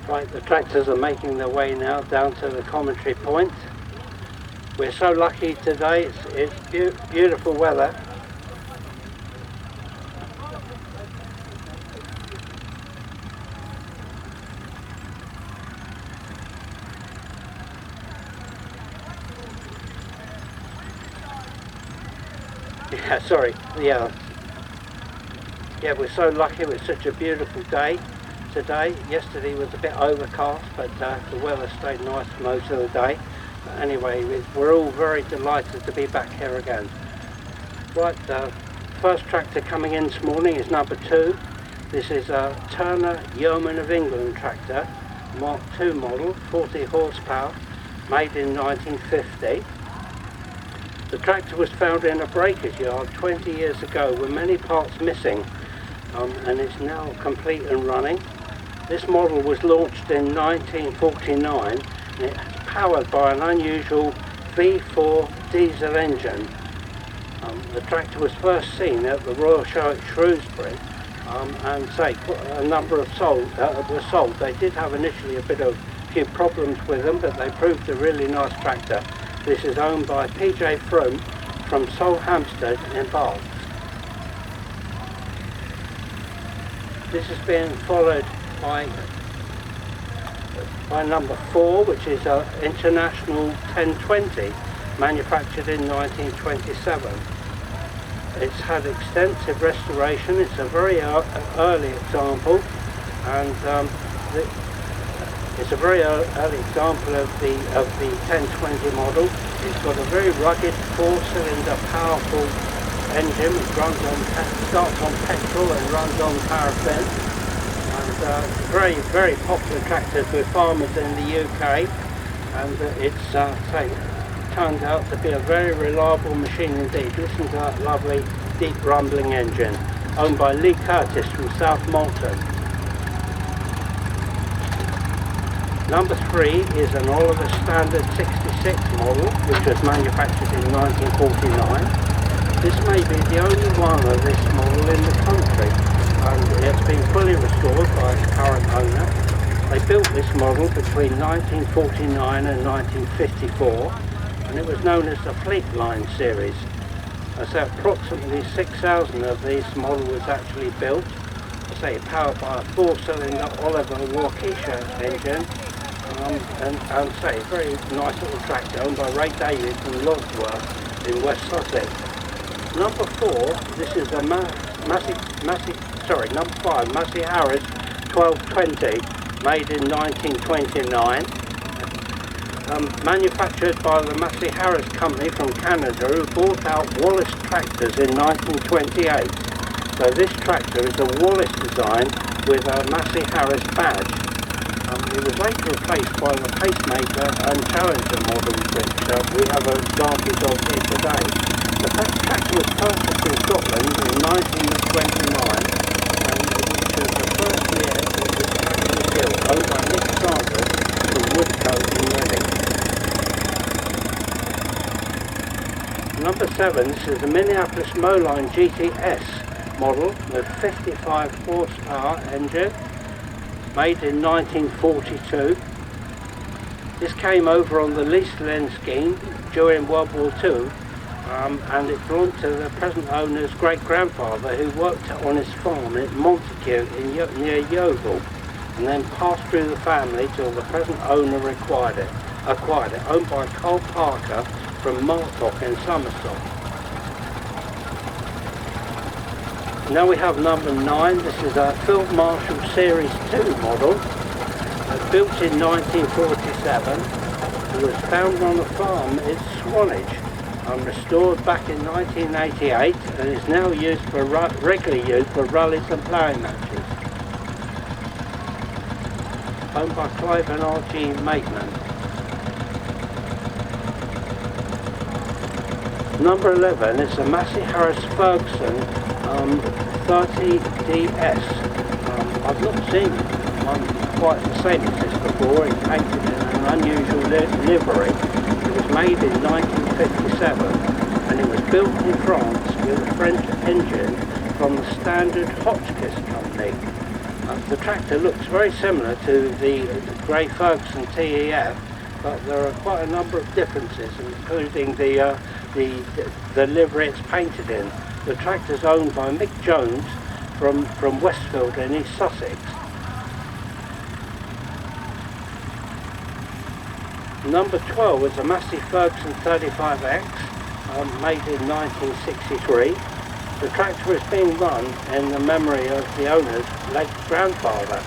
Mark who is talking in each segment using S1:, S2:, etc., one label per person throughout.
S1: Right, the tractors are making their way now down to the commentary point. We're so lucky today, it's beautiful weather. Yeah, sorry, yeah, we're so lucky with such a beautiful day today. Yesterday was a bit overcast, but the weather stayed nice most of the day. But anyway, we're all very delighted to be back here again. Right, first tractor coming in this morning is number 2. This is a Turner Yeoman of England tractor, Mark II model, 40 horsepower, made in 1950. The tractor was found in a breaker's yard 20 years ago with many parts missing, and it's now complete and running. This model was launched in 1949 and it's powered by an unusual V4 diesel engine. The tractor was first seen at the Royal Show at Shrewsbury, and a number of were sold. They did have initially a few problems with them, but they proved a really nice tractor. This is owned by PJ Froome from Solhampstead in Bath. This is being followed by number 4, which is an International 1020, manufactured in 1927. It's had extensive restoration. It's a very early example, and it's a very early example of the 1020 model. It's got a very rugged 4-cylinder powerful engine. It starts on petrol and runs on paraffin. And very, very popular tractors with farmers in the UK. And it's turned out to be a very reliable machine indeed. Listen to that lovely deep rumbling engine, owned by Lee Curtis from South Malton. Number 3 is an Oliver Standard 66 model, which was manufactured in 1949. This may be the only one of this model in the country, and it's been fully restored by its current owner. They built this model between 1949 and 1954, and it was known as the Fleet Line series. So approximately 6,000 of this model was actually built. Powered by a 4-cylinder Oliver Waukesha engine. And very nice little tractor owned by Ray Davies from Lodsworth in West Sussex. Number 4, this is a number 5, Massey Harris 1220, made in 1929. Manufactured by the Massey Harris Company from Canada, who bought out Wallace tractors in 1928. So this tractor is a Wallace design with a Massey Harris badge. It was later replaced by the Pacemaker and Challenger models, which we have examples of here today. The tractor was purchased in Scotland in 1929, and which was the first year that the tractor was built, owned by Nick Sanders from Woodcote in Reading. Number 7, this is a Minneapolis Moline GTS model with 55 horsepower engine, made in 1942. This came over on the lease lend scheme during World War II, and it belonged to the present owner's great-grandfather, who worked on his farm at Montague near Yeovil, and then passed through the family till the present owner acquired it, owned by Carl Parker from Martock in Somerset. Now we have number 9. This is a Field Marshal Series 2 model, built in 1947. It was found on a farm in Swanage, and restored back in 1988, and is now regularly used for rallies and ploughing matches. Owned by Clive and R.G. Maitland. Number 11 is the Massey Harris Ferguson 30DS. I've not seen one quite the same as this before. It's painted in an unusual livery. It was made in 1957, and it was built in France with a French engine from the Standard Hotchkiss Company. The tractor looks very similar to the grey Ferguson TEF, but there are quite a number of differences, including the livery it's painted in. The tractor is owned by Mick Jones from Westfield in East Sussex. Number 12 is a Massey Ferguson 35X, made in 1963. The tractor is being run in the memory of the owner's late grandfather.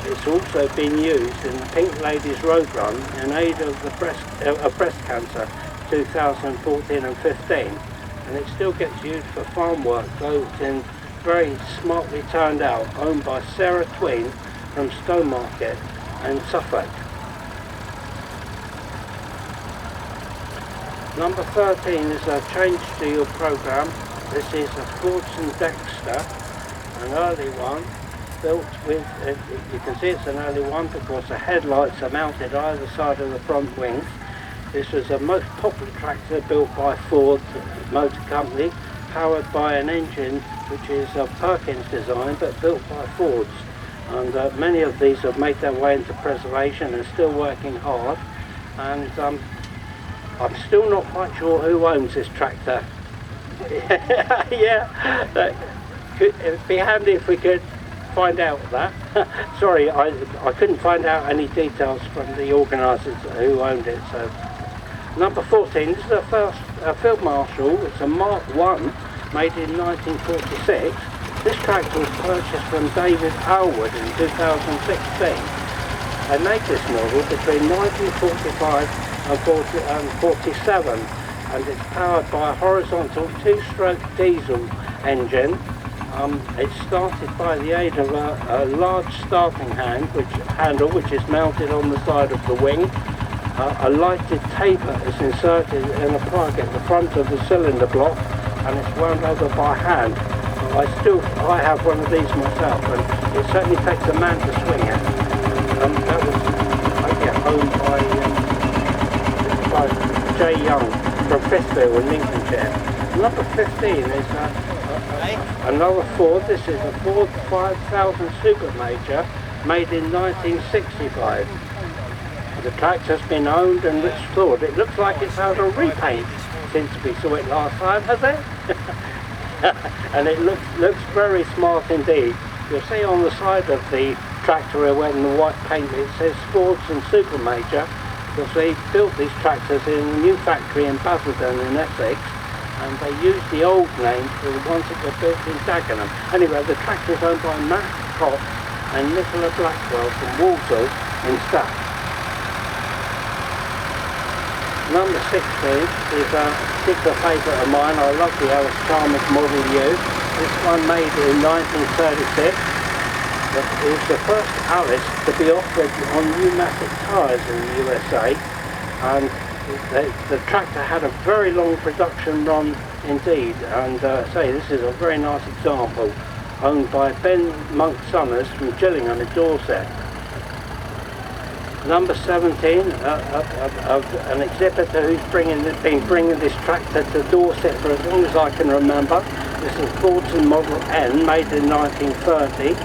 S1: It's also been used in the Pink Ladies Road Run in aid of the breast cancer 2014 and 15, and it still gets used for farm work, though it's in very smartly turned out, owned by Sarah Tween from Stowmarket in Suffolk. Number 13 is a change to your programme. This is a Fordson Dexter, an early one, built with, you can see it's an early one because the headlights are mounted either side of the front wings. This was a most popular tractor built by Ford Motor Company, powered by an engine which is of Perkins design but built by Fords. And many of these have made their way into preservation and still working hard. And I'm still not quite sure who owns this tractor. Yeah, it'd be handy if we could find out that. Sorry, I couldn't find out any details from the organisers who owned it. So, number 14, this is a Field Marshal. It's a Mark 1, made in 1946. This tractor was purchased from David Alwood in 2016. They made this model between 1945 and 47, and it's powered by a horizontal 2-stroke diesel engine. It started by the aid of a large starting handle which is mounted on the side of the wing. A lighted taper is inserted in a plug at the front of the cylinder block, and it's wound over by hand. I have one of these myself, and it certainly takes a man to swing it. That was owned by J. Young from Fishville in Lincolnshire. Number 15 is another Ford. This is a Ford 5000 Super Major, made in 1965. The tractor's been owned and restored. It looks like it's had a repaint since we saw it last time, has it? And it looks very smart indeed. You'll see on the side of the tractor when the white paint it says Fordson Super Major, because they built these tractors in a new factory in Basildon in Essex, and they used the old name for the ones that were built in Dagenham. Anyway, the tractor is owned by Matt Cox and Nicola Blackwell from Walsall in Staff. Number 16 is a particular favourite of mine. I love the Alice Chalmers Model U. This one made in 1936. It was the first Alice to be offered on pneumatic tyres in the USA, and the tractor had a very long production run indeed, and this is a very nice example, owned by Ben Monk Summers from Gillingham in Dorset. Number 17, an exhibitor who's been bringing this tractor to Dorset for as long as I can remember. This is Fordson Model N, made in 1930.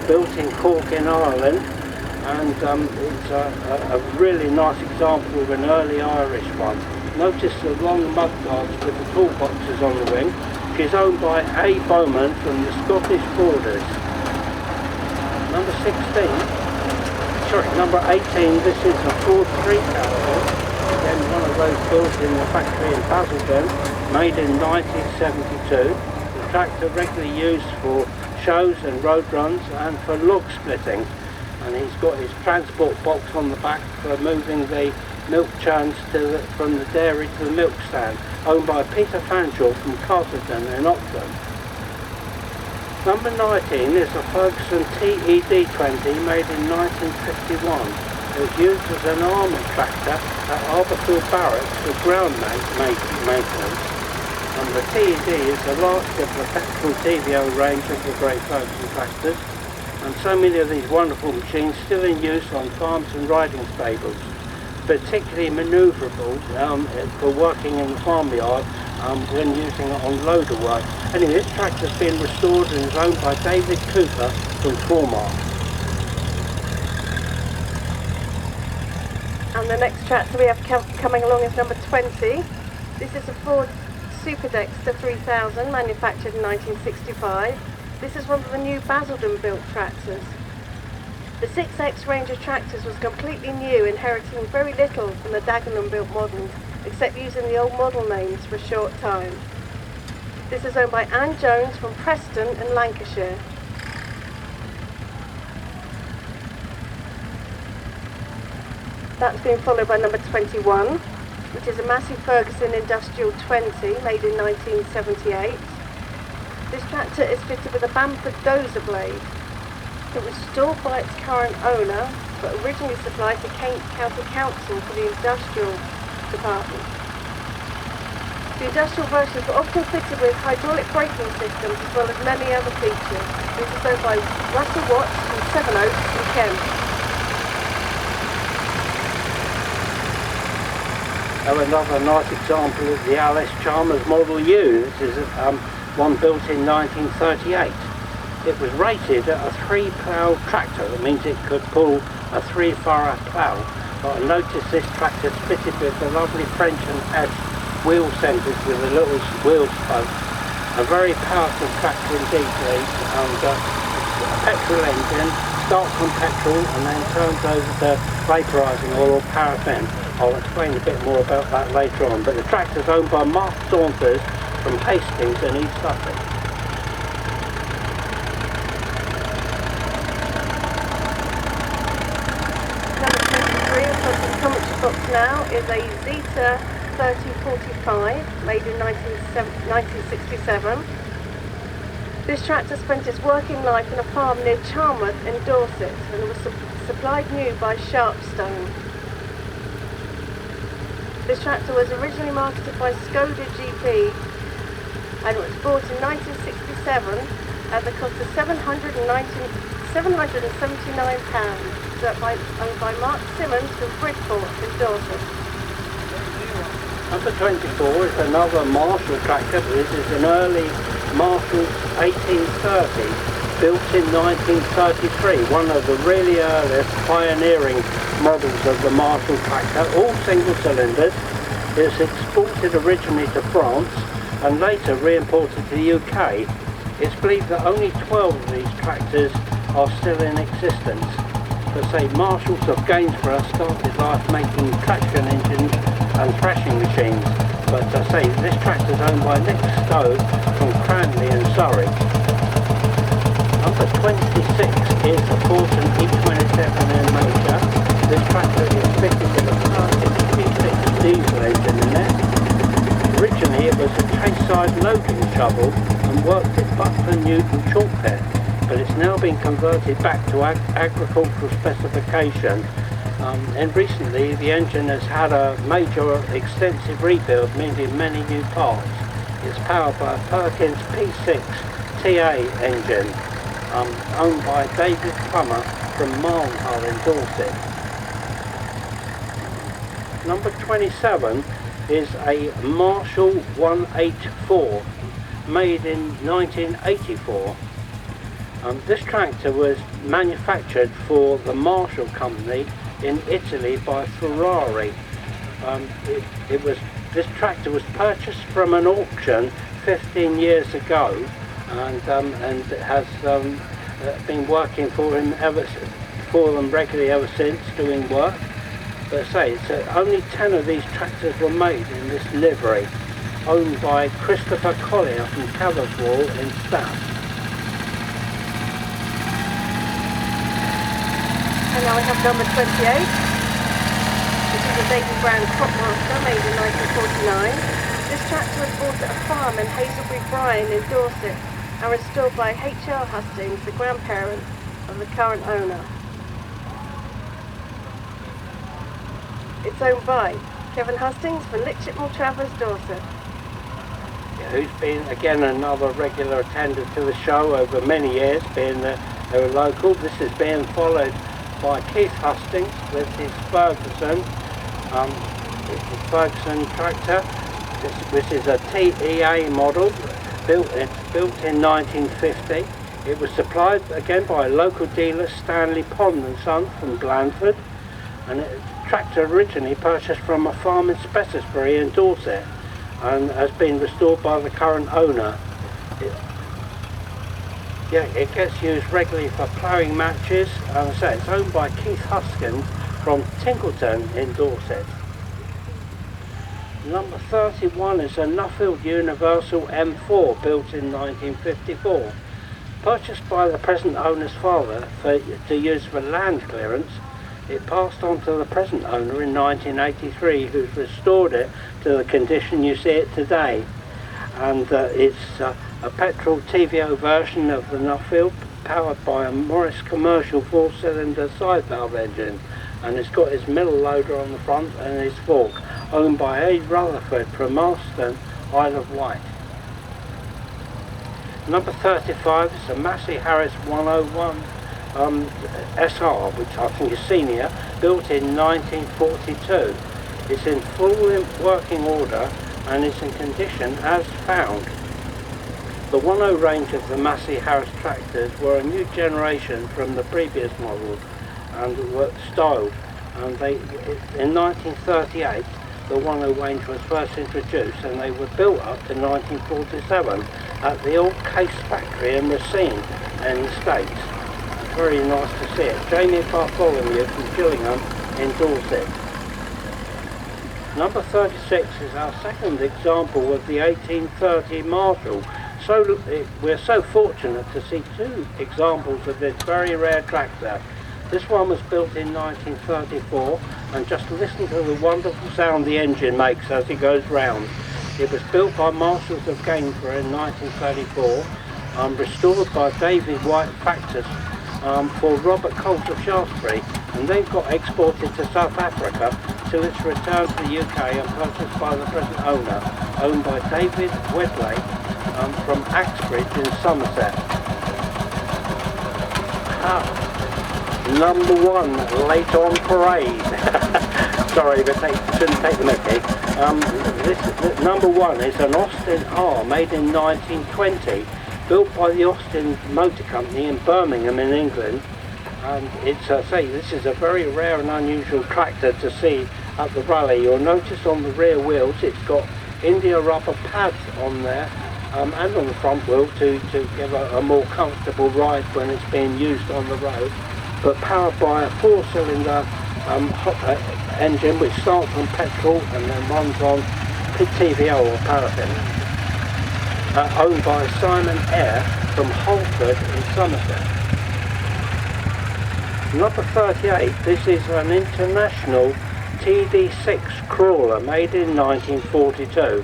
S1: Built in Cork in Ireland, and it's a really nice example of an early Irish one. Notice the long mud guards with the toolboxes on the wing. She's owned by A. Bowman from the Scottish Borders. Number 18, this is a Ford 3000, again one of those built in the factory in Basildon, made in 1972. The tractor regularly used for shows and road runs and for log splitting, and he's got his transport box on the back for moving the milk churns from the dairy to the milk stand, owned by Peter Fanshawe from Carterton in Oxford. Number 19 is a Ferguson TED20 made in 1951. It was used as an armoured tractor at Arbourfield Barracks for ground maintenance. And the TED is the last of the petrol TVO range of the great Ferguson tractors, and so many of these wonderful machines still in use on farms and riding stables, particularly manoeuvrable for working in the farmyard when using it on loader work. Anyway, this tractor's been restored and is owned by David Cooper from Formark.
S2: And the next tractor we have coming along is number 20. This is a Ford Super Dexter 3000, manufactured in 1965. This is one of the new Basildon built tractors. The 6X range of tractors was completely new, inheriting very little from the Dagenham built models, except using the old model names for a short time. This is owned by Anne Jones from Preston in Lancashire. That's been followed by number 21, which is a Massey Ferguson Industrial 20, made in 1978. This tractor is fitted with a Bamford dozer blade. It was stored by its current owner, but originally supplied to Kent County Council for the industrial department. The industrial versions were often fitted with hydraulic braking systems as well as many other features. This is owned by Russell Watts from Sevenoaks in Kent.
S1: Another nice example of the Alice Chalmers Model U. This is one built in 1938. It was rated at a 3-plough tractor. That means it could pull a 3-furrow plough. But I noticed this tractor is fitted with the lovely French and Hatch wheel centres with a little wheel spoke. A very powerful tractor indeed, and a petrol engine, starts on petrol and then turns over to vaporising oil or paraffin. I'll explain a bit more about that later on, but the tractor is owned by Mark Saunders from Hastings in East Sussex.
S2: Number 23, across the commentary box now, is a Zeta 3045, made in 1967. This tractor spent its working life in a farm near Charmouth in Dorset and was supplied new by Sharpstone. This tractor was originally marketed by Skoda GP and it was bought in 1967 at the cost of £779, owned by Mark Simmons from Bridport in Dorset.
S1: Number 24 is another Marshall tractor. This is an early Marshall 1830, built in 1933, one of the really earliest pioneering models of the Marshall tractor, all single cylinders. It was exported originally to France and later re-imported to the UK. It's believed that only 12 of these tractors are still in existence. But say Marshalls of Gainsborough started life making traction engines and thrashing machines. But I say this tractor is owned by Nick Stowe from Cranley in Surrey. Number 26 is a Fortin E27N motor. This tractor is fitted with a classic V6 diesel engine in it. Originally it was a chase-side loading shovel and worked at Butler Newton chalk pit, but it's now been converted back to agricultural specification. And recently the engine has had a major extensive rebuild, meaning many new parts. It's powered by a Perkins P6 TA engine, owned by David Plummer from Marlhull in Dorset. Number 27 is a Marshall 184, made in 1984. This tractor was manufactured for the Marshall company in Italy by Ferrari. This tractor was purchased from an auction 15 years ago, and it has been working for them regularly ever since, doing work. But say, only 10 of these tractors were made in this livery, owned by Christopher Collier from Catherswall in Staff.
S2: And now we have number 28. This is a David Brown Cropmaster, made in 1949. This tractor was bought at a farm in Hazelbury Bryan in Dorset and restored by H.R. Hustings, the grandparent of the current owner. It's owned by Kevin Hustings for Litchett Maltravers, Dorset.
S1: Who's been again another regular attendant to the show over many years, being they were local. This is being followed by Keith Hustings with his Ferguson. Ferguson tractor. This is a TEA model, built in 1950. It was supplied again by a local dealer, Stanley Pond and Son from Blandford. and the tractor originally purchased from a farm in Spetisbury in Dorset and has been restored by the current owner. It gets used regularly for ploughing matches, and so it's owned by Keith Huskins from Tinkleton in Dorset. Number 31 is a Nuffield Universal M4 built in 1954. Purchased by the present owner's father to use for land clearance, it passed on to the present owner in 1983, who's restored it to the condition you see it today. And it's a petrol TVO version of the Nuffield, powered by a Morris commercial 4-cylinder side valve engine, and it's got its middle loader on the front and its fork, owned by A. Rutherford from Marston, Isle of Wight. Number 35 is a Massey Harris 101 SR, which I think is senior, built in 1942. It's in full working order and it's in condition as found. The 10 range of the Massey Harris tractors were a new generation from the previous model and were styled, and in 1938 the 10 range was first introduced, and they were built up to 1947 at the old Case factory in Racine in the States. It's very nice to see it. Jamie Bartholomew from Gillingham in Dorset. Number 36 is our second example of the 1830 Marshall. So we're so fortunate to see two examples of this very rare tractor. This one was built in 1934, and just listen to the wonderful sound the engine makes as it goes round. It was built by Marshals of Gainsborough in 1934, restored by David White Factors for Robert Coles of Shaftesbury, and then got exported to South Africa till its return to the UK and purchased by the present owner, owned by David Wedley from Axbridge in Somerset. Number 1, late on parade. Sorry, but shouldn't take the mickey. This number 1 is an Austin R made in 1920, built by the Austin Motor Company in Birmingham in England. And it's this is a very rare and unusual tractor to see at the rally. You'll notice on the rear wheels it's got India rubber pads on there, and on the front wheel to give a more comfortable ride when it's being used on the road, but powered by a 4-cylinder engine which starts on petrol and then runs on TVO or paraffin, owned by Simon Eyre from Holford in Somerset. Number 38, this is an international TD6 crawler made in 1942.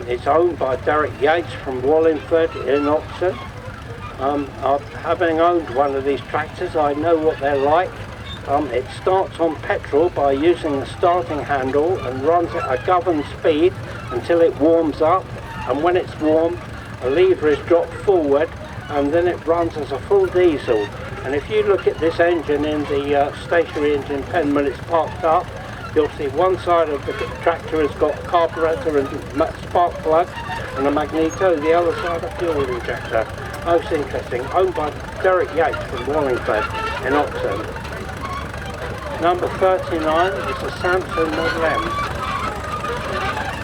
S1: It's owned by Derek Yates from Wallingford in Oxford. Having owned one of these tractors, I know what they're like. It starts on petrol by using the starting handle and runs at a governed speed until it warms up, and when it's warm a lever is dropped forward and then it runs as a full diesel. And if you look at this engine in the stationary engine pen when it's parked up, you'll see one side of the tractor has got carburetor and spark plug and a magneto, the other side a fuel injector. Most interesting. Owned by Derek Yates from Wallingford in Oxford. Number 39 is a Samson Model M.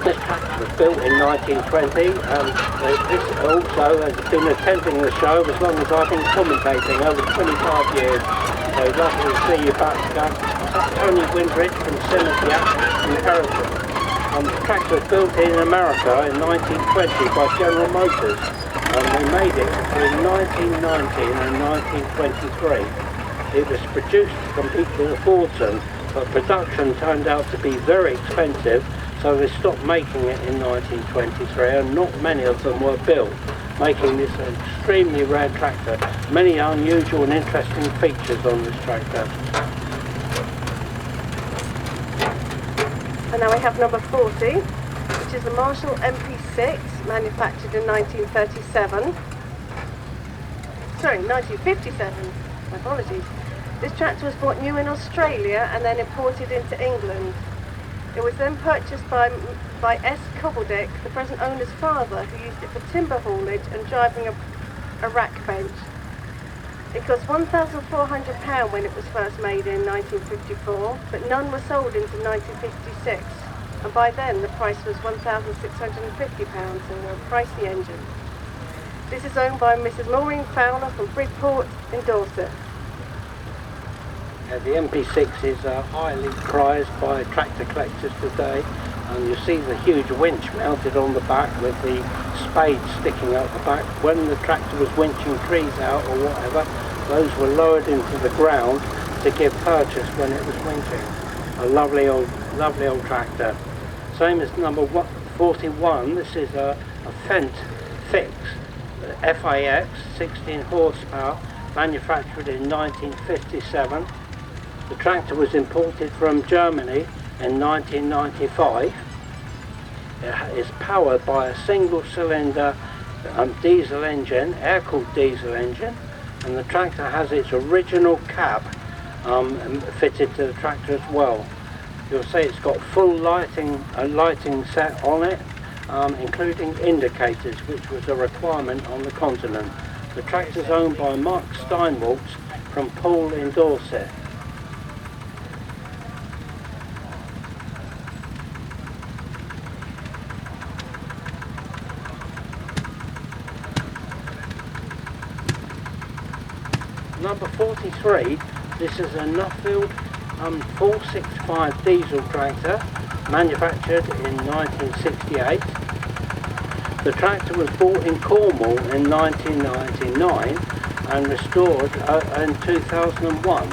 S1: This tractor was built in 1920, and this also has been attending the show as long as I've been commentating, over 25 years. So lovely to see you back again. Tony Windridge from Cemetery in Hereford. The tractor was built in America in 1920 by General Motors, and they made it between 1919 and 1923. It was produced to compete with the Fordson, but production turned out to be very expensive, so they stopped making it in 1923, and not many of them were built, making this an extremely rare tractor. Many unusual and interesting features on this tractor.
S2: And now we have number 40, which is the Marshall MP6, manufactured in 1937. Sorry, 1957. My apologies. This tractor was bought new in Australia and then imported into England. It was then purchased by S. Cobbledick, the present owner's father, who used it for timber haulage and driving a rack bench. It cost £1,400 when it was first made in 1954, but none were sold until 1956. And by then the price was £1,650, and a pricey engine. This is owned by Mrs. Maureen Fowler from Bridport in Dorset.
S1: The MP6 is highly prized by tractor collectors today, and you see the huge winch mounted on the back with the spade sticking out the back. When the tractor was winching trees out or whatever, those were lowered into the ground to give purchase when it was winching. A lovely old tractor. Same as number 41. This is a Fendt Fix FAX 16 horsepower, manufactured in 1957. The tractor was imported from Germany in 1995. It is powered by a single cylinder diesel engine, air-cooled diesel engine, and the tractor has its original cab fitted to the tractor as well. You'll see it's got full lighting set on it, including indicators, which was a requirement on the continent. The tractor is owned by Mark Steinwaltz from Poole in Dorset. Number 43, this is a Nuffield 465 diesel tractor, manufactured in 1968. The tractor was bought in Cornwall in 1999 and restored in 2001.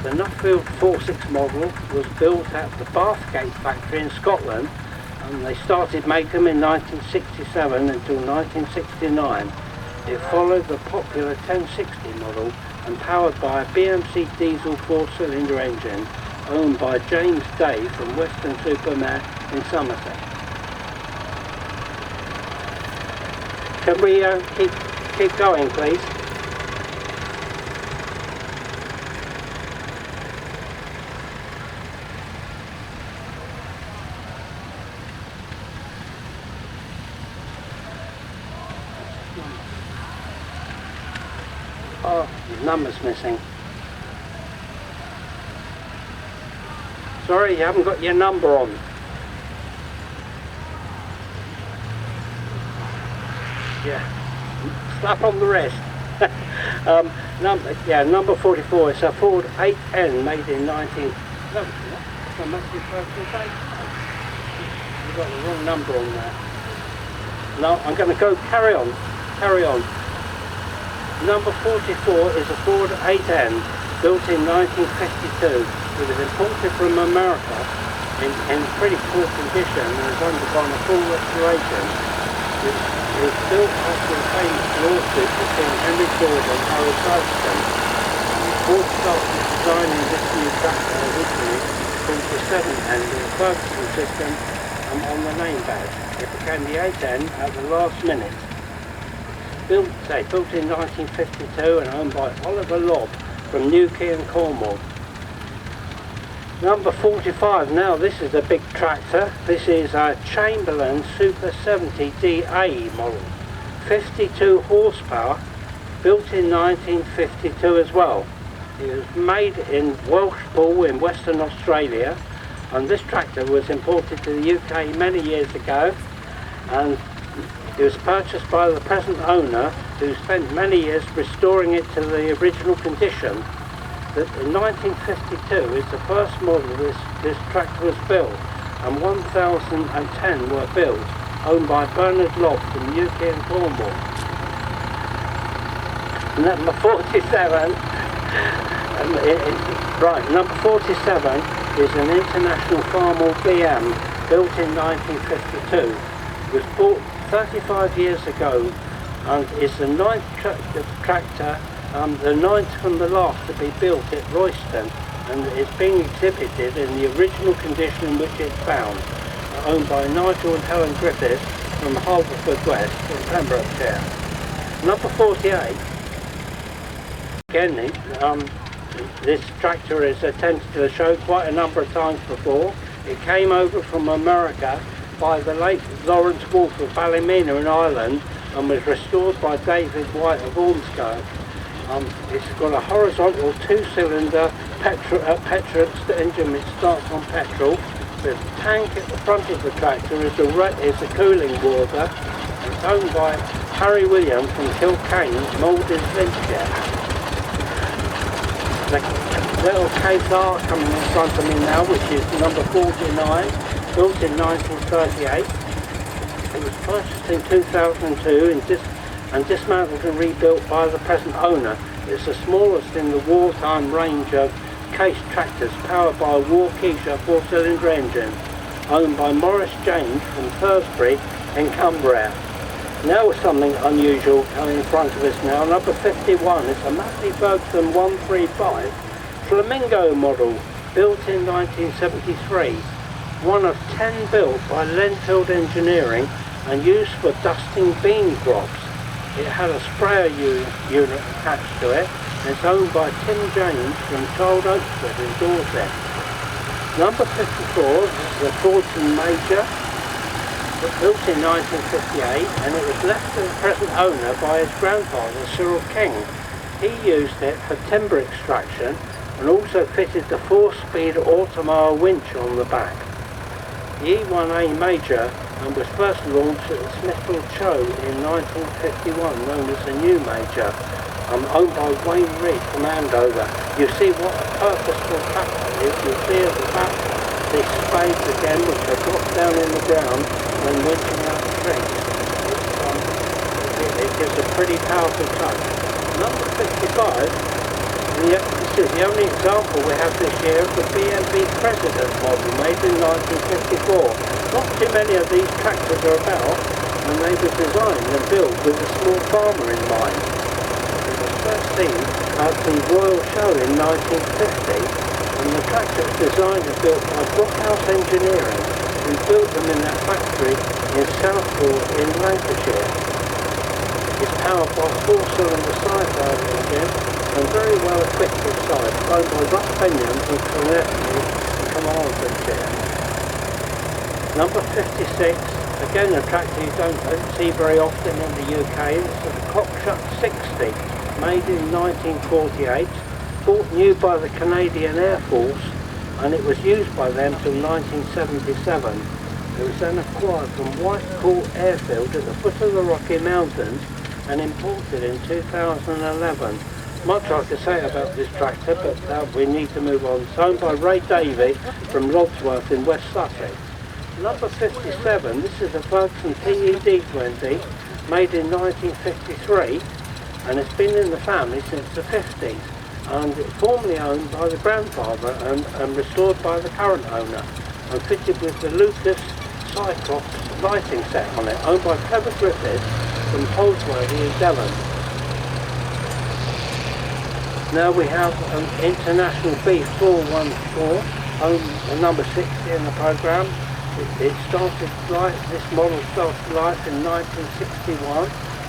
S1: The Nuffield 46 model was built at the Bathgate factory in Scotland, and they started making them in 1967 until 1969. It followed the popular 1060 model and powered by a BMC diesel 4-cylinder engine owned by James Day from Western Supermare in Somerset. Can we keep going, please? Oh, the number's missing. Sorry, you haven't got your number on. Yeah, slap on the wrist. Number 44. It's a Ford 8N made in 19. No, that must be personal date. You've got the wrong number on there. No, I'm going to go. Carry on. Number 44 is a Ford 8N built in 1952. It was imported from America in pretty poor condition and has undergone a full restoration. It was built after a famous lawsuit between Henry Ford and Harold Ferguson. Ford started designing this new tractor originally called the 7N with a Ferguson system on the name badge. It became the 8N at the last minute. Built in 1952 and owned by Oliver Lobb from Newquay and Cornwall. Number 45, now this is a big tractor. This is a Chamberlain Super 70 DA model. 52 horsepower, built in 1952 as well. It was made in Welshpool in Western Australia, and this tractor was imported to the UK many years ago, and it was purchased by the present owner, who spent many years restoring it to the original condition. In 1952 is the first model this tractor was built, and 1,010 were built, owned by Bernard Lobb from UK and Cornwall. Number 47, number 47 is an International Farmall BM built in 1952. It was bought 35 years ago and is the ninth tractor, the ninth from the last to be built at Royston, and it's being exhibited in the original condition in which it's found, owned by Nigel and Helen Griffiths from Harbourford West in Pembrokeshire. Number 48, again, this tractor has attended to the show quite a number of times before. It came over from America by the late Lawrence Wolfe of Ballymena in Ireland and was restored by David White of Ormskirk. It's got a horizontal two-cylinder petrol engine which starts on petrol. The tank at the front of the tractor is a cooling water. It's owned by Harry Williams from Kilcane, Moulded, Lincolnshire. The little KR coming in front of me now, which is number 49, built in 1938. It was purchased in 2002 and dismantled and rebuilt by the present owner. It's the smallest in the wartime range of case tractors powered by a Waukesha 4-cylinder engine, owned by Maurice James from Thursbury in Cumbria. Now something unusual coming in front of us now. Number 51 is a Massey Ferguson 135 Flamingo model, built in 1973. One of 10 built by Lenfield Engineering and used for dusting bean crops. It had a sprayer unit attached to it, and it's owned by Tim James from Child Oxford in Dorset. Number 54 is the Thornton Major, built in 1958, and it was left to the present owner by his grandfather, Cyril King. He used it for timber extraction and also fitted the 4-speed Automar winch on the back. The E1A Major was first launched at the Smithfield Show in 1951, known as the New Major, owned by Wayne Reed from Andover. You see what a purposeful tractor is. You'll see at the back these spades again, which are dropped down in the ground when winching out the trees. It gives a pretty powerful touch. Number 55, this is the only example we have this year of the B&B President model, made in 1954. Not too many of these tractors are about, and they were designed and built with a small farmer in mind. It was first seen at the Royal Show in 1950, and the tractor was designed and built by Brockhouse Engineering, who built them in their factory in Southport in Lancashire. It's powered by a 4-cylinder side-drive engine and very well equipped inside, owned by Russ Benyon from Clonethley in Carmarthenshire. Number 56, again a tractor you don't see very often in the UK. It's a Cockshut 60, made in 1948, bought new by the Canadian Air Force, and it was used by them till 1977. It was then acquired from Whitecourt Airfield at the foot of the Rocky Mountains and imported in 2011. Much I could say about this tractor, but we need to move on. It's owned by Ray Davey from Lodsworth in West Sussex. Number 57, this is a Ferguson TED20, made in 1953, and it's been in the family since the 50s, and it's formerly owned by the grandfather and restored by the current owner, and fitted with the Lucas Cyclops lighting set on it, owned by Clever Griffiths from Holsworthy in Devon. Now we have an International B414, number 60 in the programme. It started life, this model started life in 1961.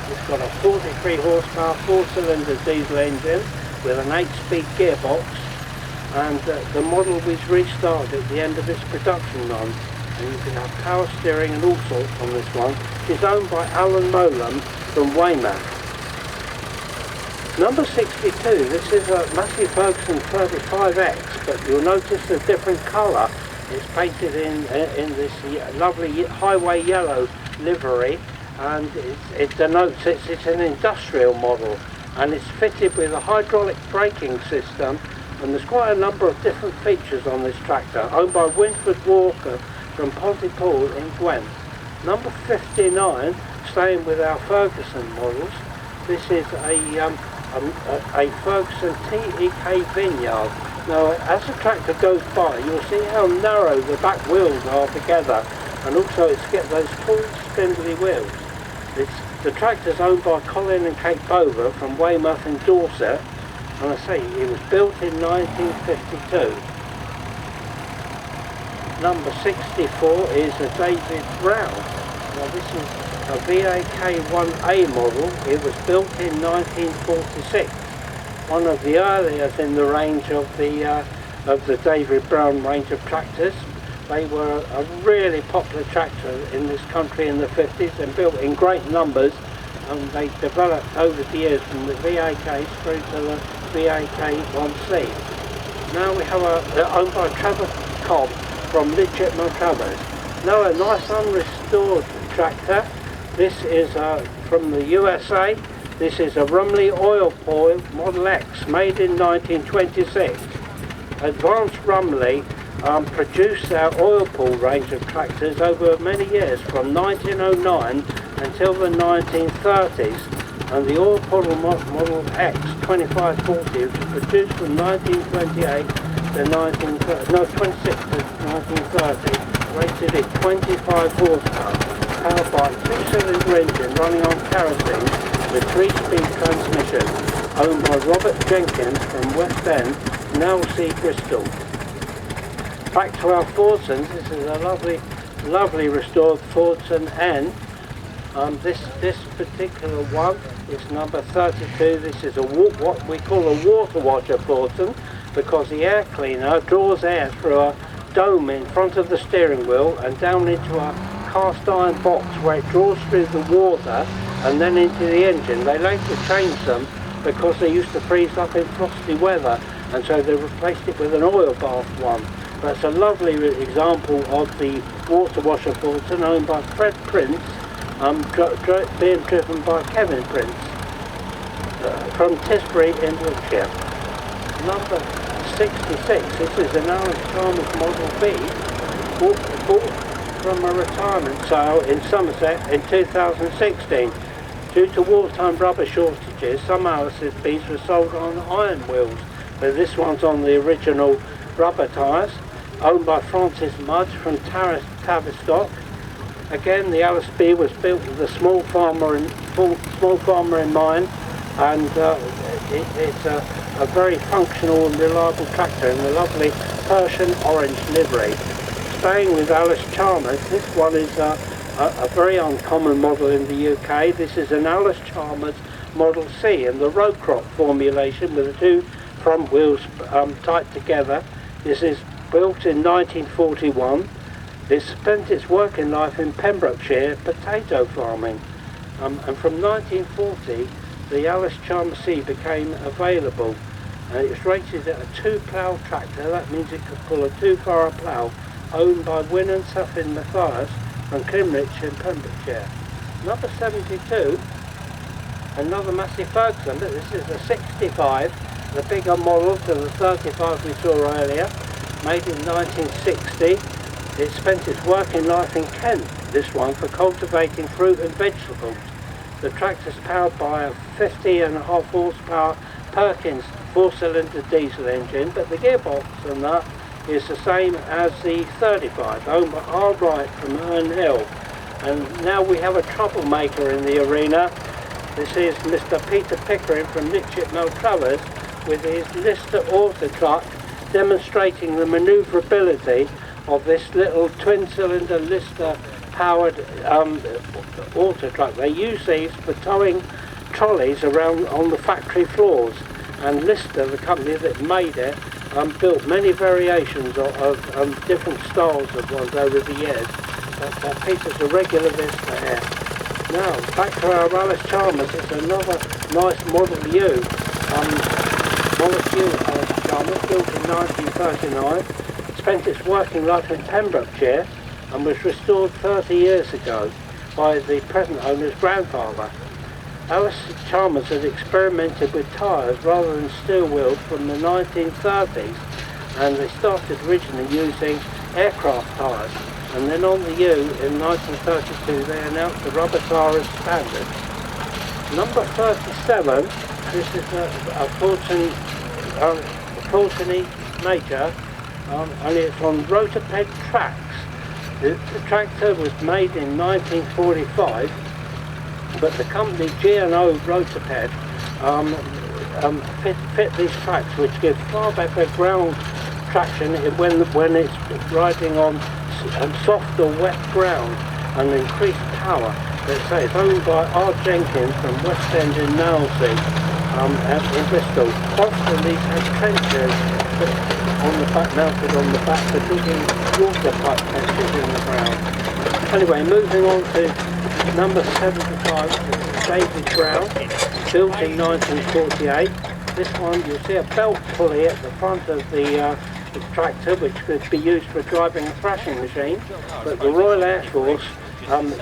S1: It's got a 43 horsepower 4-cylinder diesel engine with an 8-speed gearbox, and the model was restarted at the end of its production run. And you can have power steering and all sorts on this one. It's owned by Alan Molam from Weymouth. Number 62, this is a Massey Ferguson 35X, but you'll notice a different colour. It's painted in this lovely highway yellow livery, and it denotes it's an industrial model, and it's fitted with a hydraulic braking system, and there's quite a number of different features on this tractor, owned by Winford Walker from Pontypool in Gwent. Number 59, staying with our Ferguson models, this is a Ferguson TEK Vineyard. Now, as the tractor goes by, you'll see how narrow the back wheels are together, and also it's got those tall, spindly wheels. The tractor's owned by Colin and Kate Bover from Weymouth in Dorset, and I say it was built in 1952. Number 64 is a David Brown. Now, this is a VAK1A model. It was built in 1946. One of the earliest in the range of the David Brown range of tractors. They were a really popular tractor in this country in the 50s and built in great numbers, and they developed over the years from the VAK through to the VAK1C. Now we have owned by Trevor Cobb from Lidchip Travers. Now a nice unrestored tractor. This is from the USA. This is a Rumley Oil Pool Model X, made in 1926. Advanced Rumley produced our oil pool range of tractors over many years, from 1909 until the 1930s, and the oil pool Model X 2540 was produced from 1928 to 26 to 1930, rated at 25 horsepower, powered by a 2-cylinder engine running on kerosene with 3-speed transmission, owned by Robert Jenkins from West End, now see Bristol. Back to our Fordsons. This is a lovely restored Fordson N. This particular one is number 32. This is what we call a water washer Fordson, because the air cleaner draws air through a dome in front of the steering wheel and down into a cast iron box where it draws through the water and then into the engine. They later changed them because they used to freeze up in frosty weather, and so they replaced it with an oil bath one. That's a lovely example of the water washer Fordson, owned by Fred Prince, being driven by Kevin Prince from Tisbury in Wiltshire. Number 66, this is an Alan Chalmers Model B, bought from a retirement sale in Somerset in 2016. Due to wartime rubber shortages, some Alice's Bs were sold on iron wheels, but this one's on the original rubber tyres, owned by Francis Mudge from Tavistock. Again, the Alice B was built with a small farmer in mind, and it's a very functional and reliable tractor in the lovely Persian orange livery. Staying with Alice Chalmers, this one is a very uncommon model in the UK. This is an Alice Chalmers Model C in the road crop formulation with the two front wheels tight together. This is built in 1941. It spent its working life in Pembrokeshire potato farming, and from 1940 the Alice Chalmers C became available. It was rated at a 2-plough tractor. That means it could pull a 2-furrow plough, owned by Wynne and Suffolk Matthias from Climrich in Pembrokeshire. Number 72, another Massey Ferguson, but this is a 65, the bigger model to the 35 we saw earlier, made in 1960. It spent its working life in Kent, this one, for cultivating fruit and vegetables. The tractor is powered by a 50.5 horsepower Perkins 4-cylinder diesel engine, but the gearbox on that is the same as the 35, owned by R. Wright from Herne Hill. And now we have a troublemaker in the arena. This is Mr. Peter Pickering from Lidchip Travers with his Lister Auto Truck, demonstrating the manoeuvrability of this little twin-cylinder Lister powered auto truck. They use these for towing trolleys around on the factory floors, and Lister, the company that made it, built many variations of different styles of ones over the years. But Peter's a regular visitor here. Now, back to our Alice Chalmers. It's another nice Model U. Model U Alice Chalmers, built in 1939. Spent its working life in Pembrokeshire and was restored 30 years ago by the present owner's grandfather. Alice Chalmers had experimented with tyres rather than steel wheels from the 1930s, and they started originally using aircraft tyres, and then on the U in 1932 they announced the rubber tyre as standard. Number 37, this is a Fulton Major, only it's on rotoped tracks. The tractor was made in 1945, but the company G&O Rotoped fit these tracks, which give far better ground traction when it's riding on soft or wet ground, and increased power. Let's say it's owned by R. Jenkins from West End in Nailsea, in Bristol. Often these had trenches on the back, mounted on the back for digging water pipe trenches in the ground. Anyway, moving on to Number 75 is David Brown, built in 1948. This one, you'll see a belt pulley at the front of the tractor, which could be used for driving a thrashing machine. But the Royal Air Force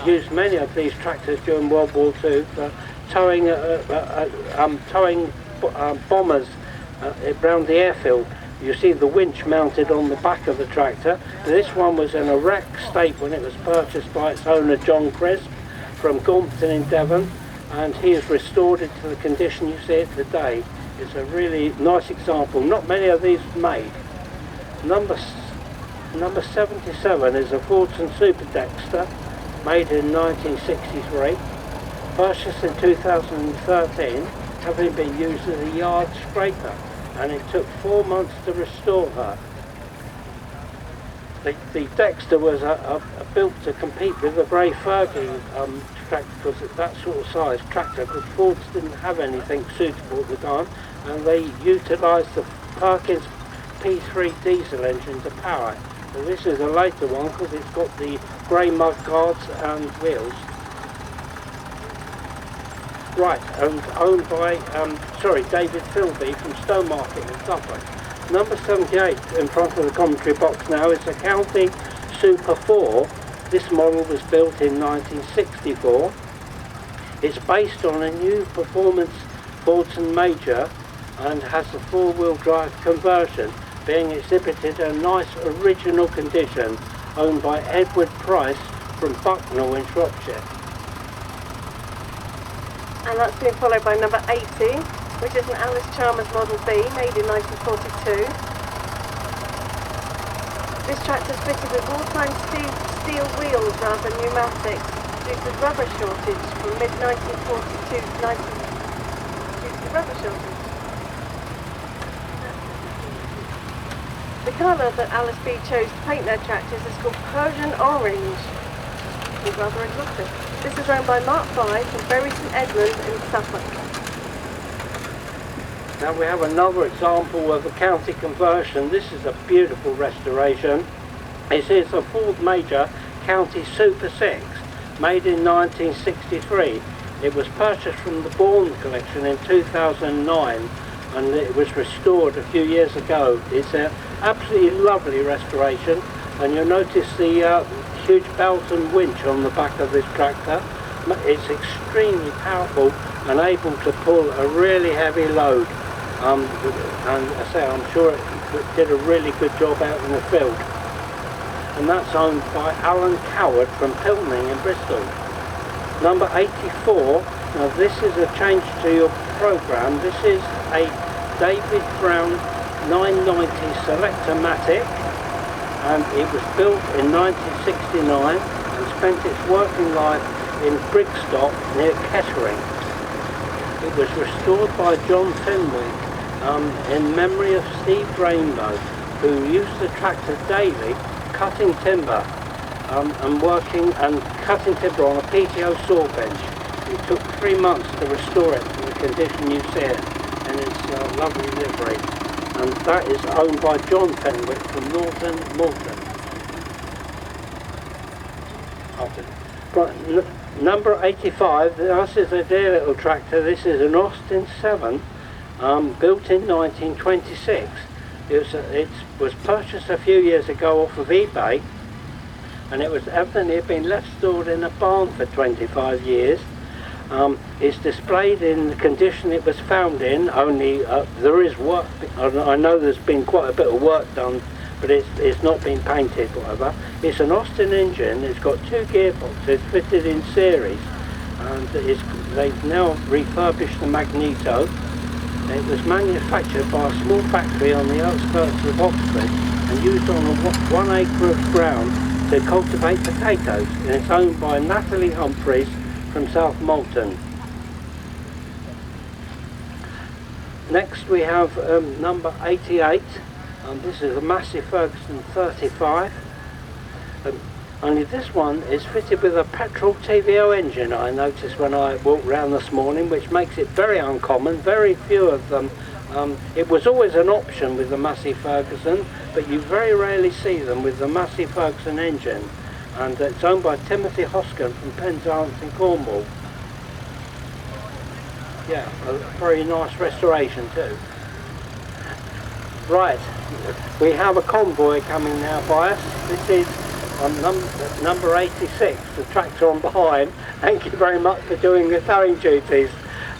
S1: used many of these tractors during World War II for towing bombers around the airfield. You see the winch mounted on the back of the tractor. This one was in a wreck state when it was purchased by its owner John Crisp from Gormpton in Devon, and he has restored it to the condition you see it today. It's a really nice example. Not many of these made. Number 77 is a Fordson Super Dexter, made in 1963, purchased in 2013, having been used as a yard scraper, and it took 4 months to restore her. The Dexter was built to compete with the Bray Fergie tractor, because it's that sort of size tractor, because Fords didn't have anything suitable at the time, and they utilised the Perkins P3 diesel engine to power it. So this is a later one because it's got the grey mud guards and wheels. Right, and owned by David Philby from Stowmarket in Suffolk. Number 78 in front of the commentary box now is the County Super 4. This model was built in 1964. It's based on a new performance Fordson Major and has a four-wheel drive conversion, being exhibited in a nice original condition, owned by Edward Price from Bucknell in Shropshire.
S2: And that's been followed by number 80, which is an Alice Chalmers Model B, made in 1942. This tractor is fitted with all-time steel wheels rather than pneumatics due to rubber shortage from mid-1942 due to the rubber shortage. The colour that Alice B chose to paint their tractors is called Persian Orange. It's rather exotic. This is owned by Mark Five from Bury St Edmunds in Suffolk.
S1: Now we have another example of a county conversion. This is a beautiful restoration. This is a Ford Major County Super 6, made in 1963. It was purchased from the Bourne collection in 2009, and it was restored a few years ago. It's an absolutely lovely restoration, and you'll notice the huge belt and winch on the back of this tractor. It's extremely powerful and able to pull a really heavy load. And I say, I'm sure it did a really good job out in the field. And that's owned by Alan Coward from Pilning in Bristol. Number 84, now this is a change to your programme. This is a David Brown 990 Selector-Matic, and it was built in 1969 and spent its working life in Brigstock near Kettering. It was restored by John Fenwick in memory of Steve Rainbow, who used the tractor daily cutting timber and working and cutting timber on a PTO saw bench. It took 3 months to restore it to the condition you see it in its lovely livery. And that is owned by John Fenwick from Norton Moulton. Right, number 85, this is a dear little tractor. This is an Austin 7, built in 1926. It was purchased a few years ago off of eBay, and it was evidently had been left stored in a barn for 25 years. It's displayed in the condition it was found in, only there is work. I know there's been quite a bit of work done, but it's not been painted, whatever. It's an Austin engine. It's got 2 gearboxes fitted in series, and they've now refurbished the magneto. It was manufactured by a small factory on the outskirts of Oxford and used on a 1 acre of ground to cultivate potatoes, and it's owned by Natalie Humphreys from South Molton. Next we have number 88, and this is a Massey Ferguson 35. Only this one is fitted with a petrol TVO engine, I noticed when I walked around this morning, which makes it very uncommon. Very few of them. It was always an option with the Massey Ferguson, but you very rarely see them with the Massey Ferguson engine. and it's owned by Timothy Hoskin from Penzance in Cornwall. Yeah, a very nice restoration too. Right, we have a convoy coming now by us. This is on number 86, the tractor on behind. Thank you very much for doing the towing duties.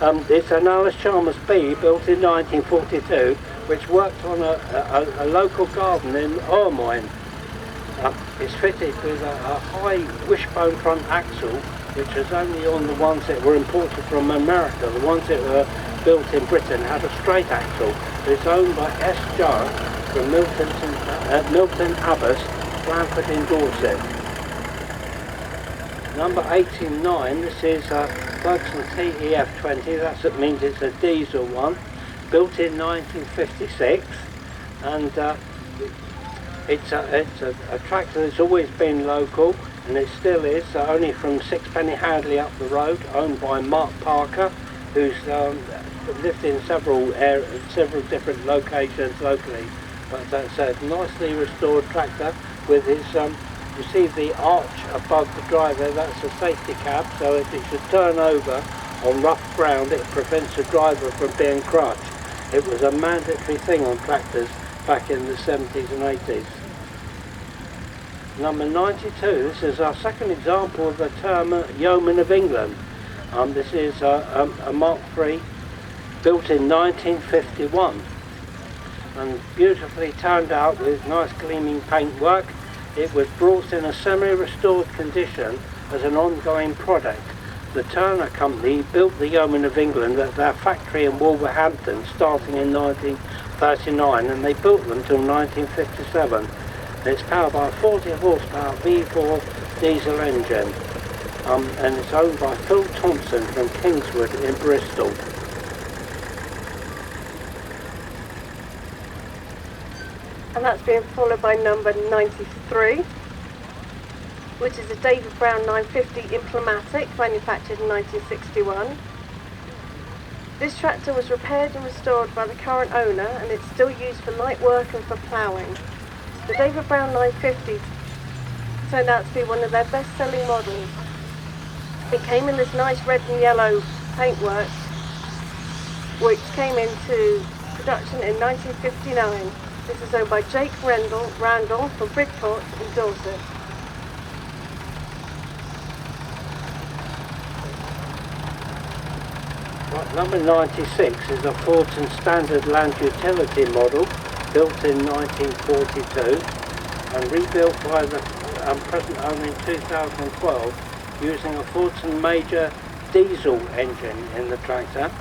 S1: It's an Alice Chalmers B built in 1942, which worked on a local garden in Ermine. It's fitted with a high wishbone front axle, which is only on the ones that were imported from America. The ones that were built in Britain had a straight axle. It's owned by S. Jarrett from Milton Abbas, Blandford in Dorset. Number 89, this is Ferguson TEF20, that means it's a diesel one, built in 1956, and it's a tractor that's always been local, and it still is, only from Sixpenny Hadley up the road, owned by Mark Parker, who's lived in several different locations locally. But that's a nicely restored tractor with his, you see the arch above the driver, that's a safety cab, so if it should turn over on rough ground, it prevents the driver from being crushed. It was a mandatory thing on tractors back in the 70s and 80s. Number 92, this is our second example of the term Yeoman of England. This is a Mark III built in 1951 and beautifully turned out with nice gleaming paintwork. It was brought in a semi-restored condition as an ongoing product. The Turner Company built the Yeoman of England at their factory in Wolverhampton starting in 1939, and they built them till 1957. It's powered by a 40 horsepower V4 diesel engine, and it's owned by Phil Thompson from Kingswood in Bristol.
S2: And that's being followed by number 93, which is a David Brown 950 Implomatic, manufactured in 1961. This tractor was repaired and restored by the current owner, and it's still used for light work and for ploughing. The David Brown 950 turned out to be one of their best-selling models. It came in this nice red and yellow paintwork, which came into production in 1959. This is owned by Jake Randall from Bridport in Dorset.
S1: Right, number 96 is a Fortune Standard Land Utility model, built in 1942 and rebuilt by the present owner in 2012 using a Fortune Major diesel engine in the tractor.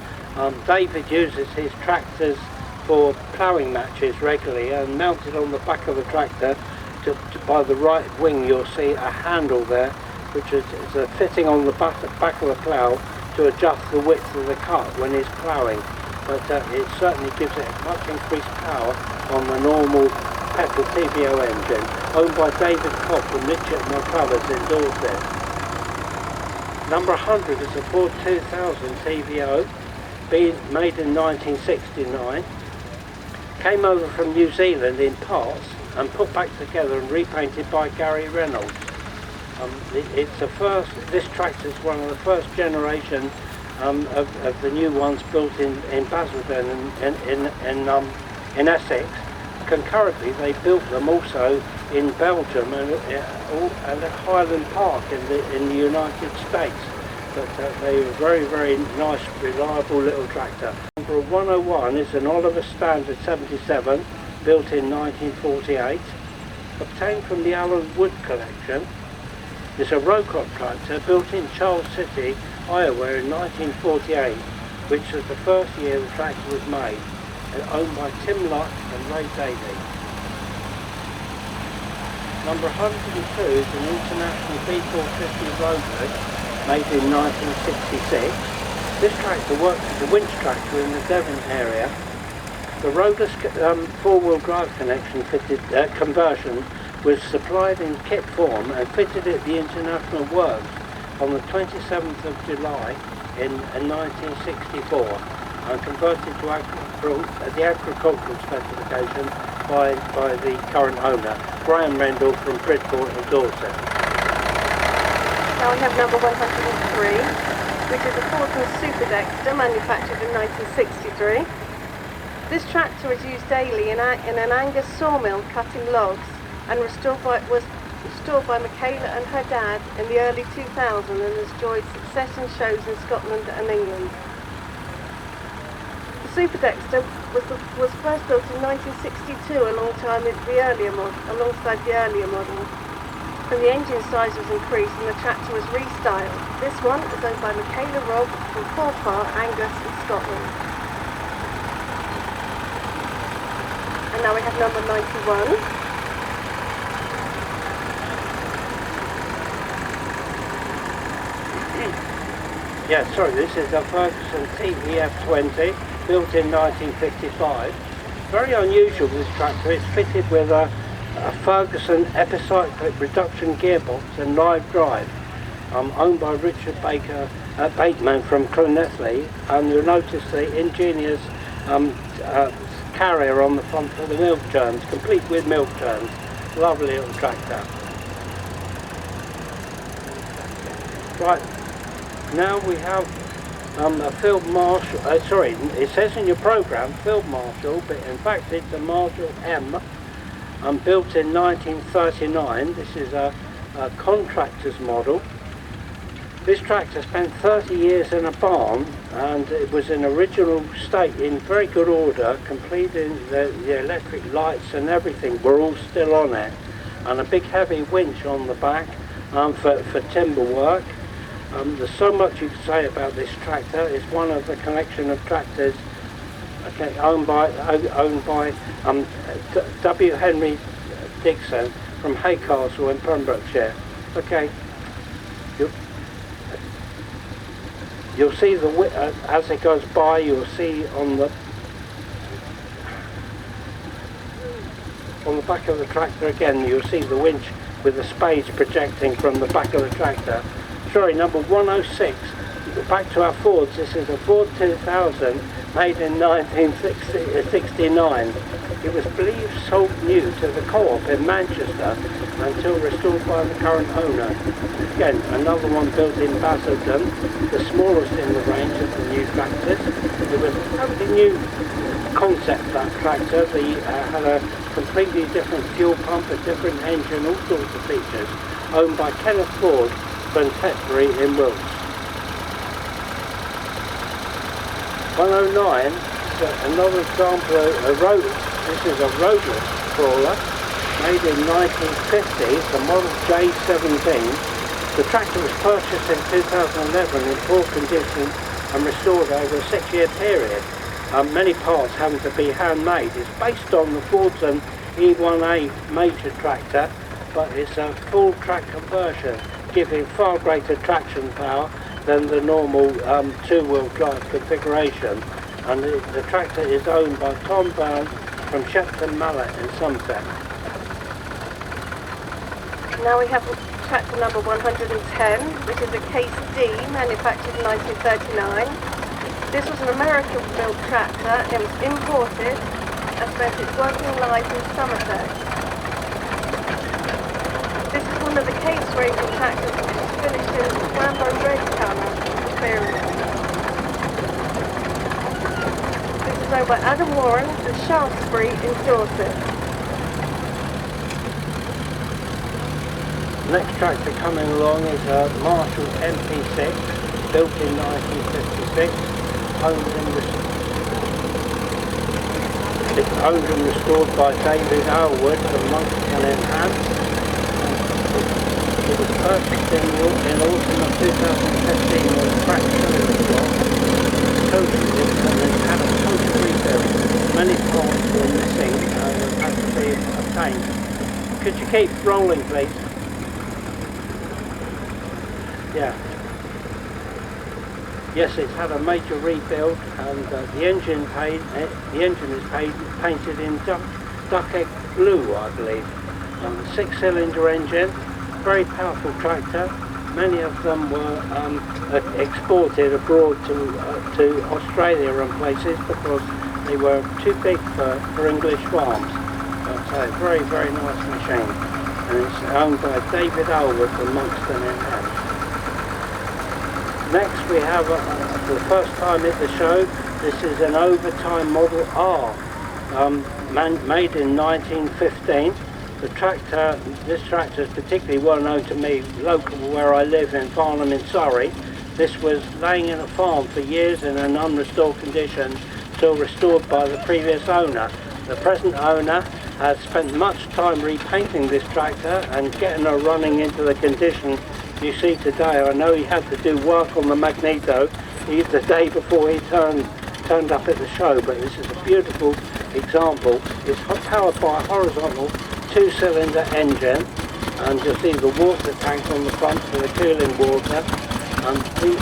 S1: David uses his tractors for ploughing matches regularly, and mounted on the back of the tractor by the right wing you'll see a handle there, which is a fitting on the back of the plough to adjust the width of the cut when he's ploughing. But it certainly gives it much increased power on the normal petrol TBO engine, owned by David Cobb from Midshipman Covers in Dorset. Number 100 is a Ford 2000 TBO, being made in 1969. Came over from New Zealand in parts and put back together and repainted by Gary Reynolds. This tractor is one of the first generation of the new ones built in Basildon in Essex. Concurrently, they built them also in Belgium and at Highland Park in the United States. But they were very, very nice, reliable little tractor. Number 101 is an Oliver Standard 77, built in 1948, obtained from the Allen Wood collection. It's a row-crop tractor built in Charles City, Iowa in 1948, which was the first year the tractor was made, and owned by Tim Lott and Ray Davey. Number 102 is an International B450 roadway, made in 1966. This tractor works as a winch tractor in the Devon area. The roadless four-wheel drive conversion was supplied in kit form and fitted at the International Works on the 27th of July in 1964 and converted to the agricultural specification by the current owner, Graham Rendell from Bridport and Dorset.
S2: Now we have number 103, which is a Fortune Super Dexter manufactured in 1963. This tractor is used daily in an Angus sawmill cutting logs and was restored by Michaela and her dad in the early 2000s and has enjoyed success in shows in Scotland and England. The Super Dexter was first built in 1962 alongside the earlier model. And the engine size was increased and the tractor was restyled. This one is owned by Michaela Robb from Forfar, Angus in Scotland. And now we have number 91.
S1: Yeah, sorry, this is a Ferguson TEF20 built in 1955. Very unusual, this tractor. It's fitted with a Ferguson epicyclic reduction gearbox and live drive, owned by Richard Bateman from Clonethley, and you'll notice the ingenious carrier on the front for the milk churns, complete with milk churns. Lovely little tractor. Right, now we have a Field Marshal, sorry, it says in your program Field Marshal, but in fact it's a Marshal M, built in 1939. This is a contractor's model. This tractor spent 30 years in a barn and it was in original state, in very good order, completing the electric lights and everything were all still on it, and a big heavy winch on the back for timber work. There's so much you can say about this tractor. It's one of the collection of tractors owned by W. Henry Dixon from Haycastle in Pembrokeshire. Okay, you'll see as it goes by. You'll see on the back of the tractor again. You'll see the winch with the spades projecting from the back of the tractor. Sorry, number 106. Back to our Fords. This is a Ford 2000 made in 1969. It was believed sold new to the Co-op in Manchester until restored by the current owner. Again, another one built in Basildon, the smallest in the range of the new tractors. It was a totally new concept, that tractor. They had a completely different fuel pump, a different engine, all sorts of features. Owned by Kenneth Ford from Tetbury in Wilts. 109 is another example of a road. This is a roadless crawler made in 1950. It's a model J17. The tractor was purchased in 2011 in poor condition and restored over a 6-year period. Many parts having to be handmade. It's based on the Fordson E1A major tractor, but it's a full track conversion, giving far greater traction power than the normal two-wheel drive configuration. And the tractor is owned by Tom Byrne from Shepton Mallet in Somerset.
S2: Now we have tractor number 110, which is a Case D, manufactured in 1939. This was an American-built tractor. It was imported and spent its working life in Somerset. This is one of the Case range of tractors which is finished in Rambo red colour experience. This is owned by Adam Warren and Shaftesbury in Dorset.
S1: Next tractor coming along is a Marshall MP6, built in 1956, it's owned and restored by David Aylward from Monkston in Ham. It was purchased in autumn of 2015 on a cracked cylinder block, and it had a total rebuild. Many parts were missing and had to be obtained. Could you keep rolling, please? Yeah. Yes, it's had a major rebuild, and the engine is painted in duck egg blue, I believe. 6-cylinder engine, very powerful tractor. Many of them were exported abroad to Australia and places because they were too big for English farms. But very, very nice machine, and it's owned by David Aylward from Monkston in Ham. Next we have, for the first time at the show, this is an overtime Model R, made in 1915. This tractor is particularly well known to me, local where I live in Farnham in Surrey. This was laying in a farm for years in an unrestored condition, till restored by the previous owner. The present owner has spent much time repainting this tractor and getting her running into the condition you see today. I know he had to do work on the magneto the day before he turned up at the show, but this is a beautiful example. It's powered by a horizontal 2-cylinder engine, and you'll see the water tank on the front for the cooling water.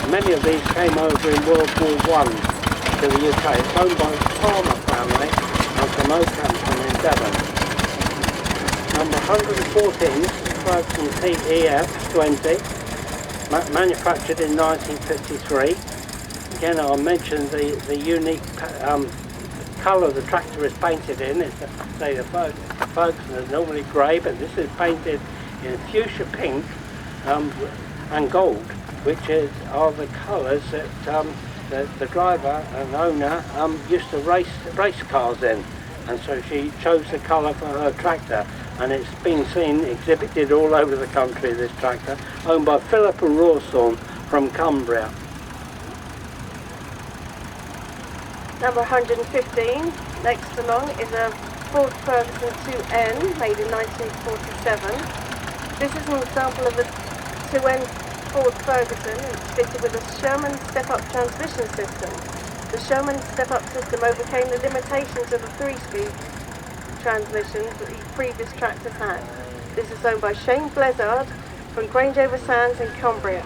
S1: Many of these came over in World War I to the UK. It's owned by the Palmer family and from Oakhampton in Devon. Number 114, Ferguson TEF 20, manufactured in 1953. Again, I'll mention the unique colour the tractor is painted in. It's the Ferguson is normally grey, but this is painted in fuchsia pink and gold, which are the colours that the driver and owner used to race cars in, and so she chose the colour for her tractor, and it's been seen exhibited all over the country, this tractor, owned by Philip and Rawsthorne from Cumbria.
S2: Number 115, next along, is a Ford Ferguson 2N, made in 1947. This is an example of a 2N Ford Ferguson. It's fitted with a Sherman step-up transmission system. The Sherman step-up system overcame the limitations of the 3-speed transmissions that the previous tractors had. This is owned by Shane Blezard from Grangeover Sands in Cumbria.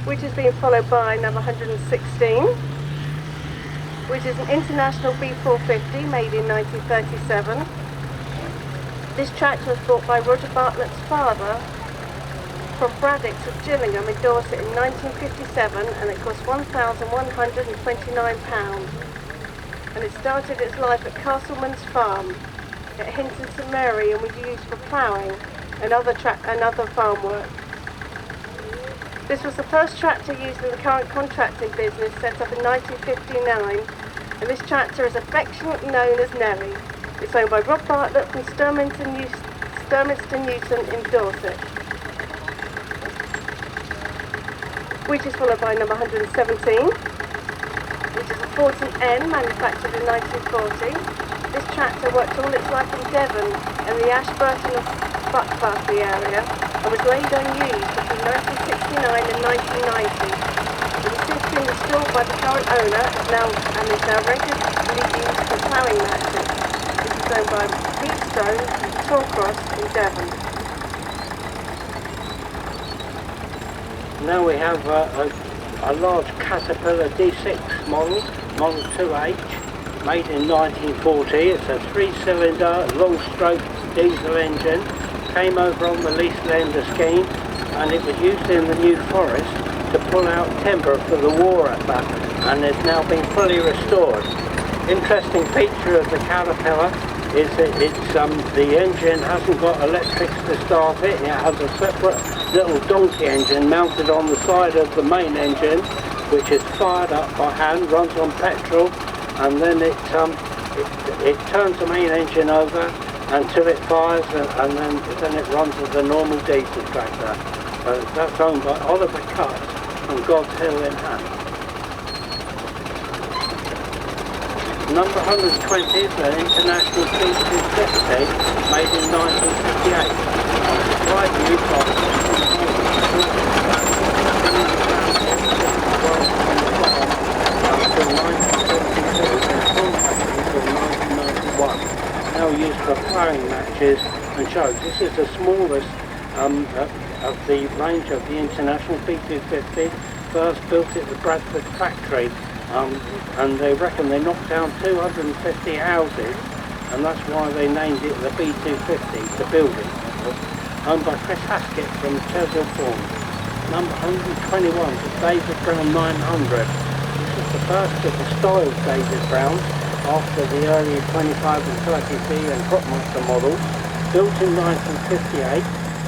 S2: Which is being followed by number 116, which is an International B450 made in 1937. This tractor was bought by Roger Bartlett's father from Braddock's of Gillingham in Dorset in 1957, and it cost £1,129. And it started its life at Castleman's Farm at Hinton St Mary, and was used for ploughing and other farm work. This was the first tractor used in the current contracting business, set up in 1959, and this tractor is affectionately known as Nellie. It's owned by Rob Bartlett from Sturminster Newton in Dorset. Which is followed by number 117, which is a 40N manufactured in 1940. This tractor worked all its life in Devon and the Ashburton of Buckclassley area, and was laid unused between 1969 and 1990. It has since been restored by the current owner and is now regularly used for ploughing matches. This is owned by Wheatstone and Torcross in Devon.
S1: Now we have a large Caterpillar D6 model 2H, made in 1940. It's a 3-cylinder, long-stroke diesel engine. Came over on the lease lender scheme, and it was used in the New Forest to pull out timber for the war effort, and it's now been fully restored. Interesting feature of the Caterpillar is that the engine hasn't got electrics to start it. It has a separate little donkey engine mounted on the side of the main engine, which is fired up by hand, runs on petrol, and then it turns the main engine over until it fires, and then it runs as a normal diesel tractor. That's owned by Oliver Cutt from God's Hill in Hunt. Number 120 is an International B250 made in 1958. Supplied new until 1972 and contracted until 1991. Now used for ploughing matches and shows. This is the smallest of the range of the International B250, first built at the Bradford factory, and they reckon they knocked down 250 houses, and that's why they named it the B250, the building. Owned by Chris Haskett from Chesil Farm. Number 121 is David Brown 900. This is the first of the styled David Browns, after the early 25 and 30B and Cropmaster models, built in 1958,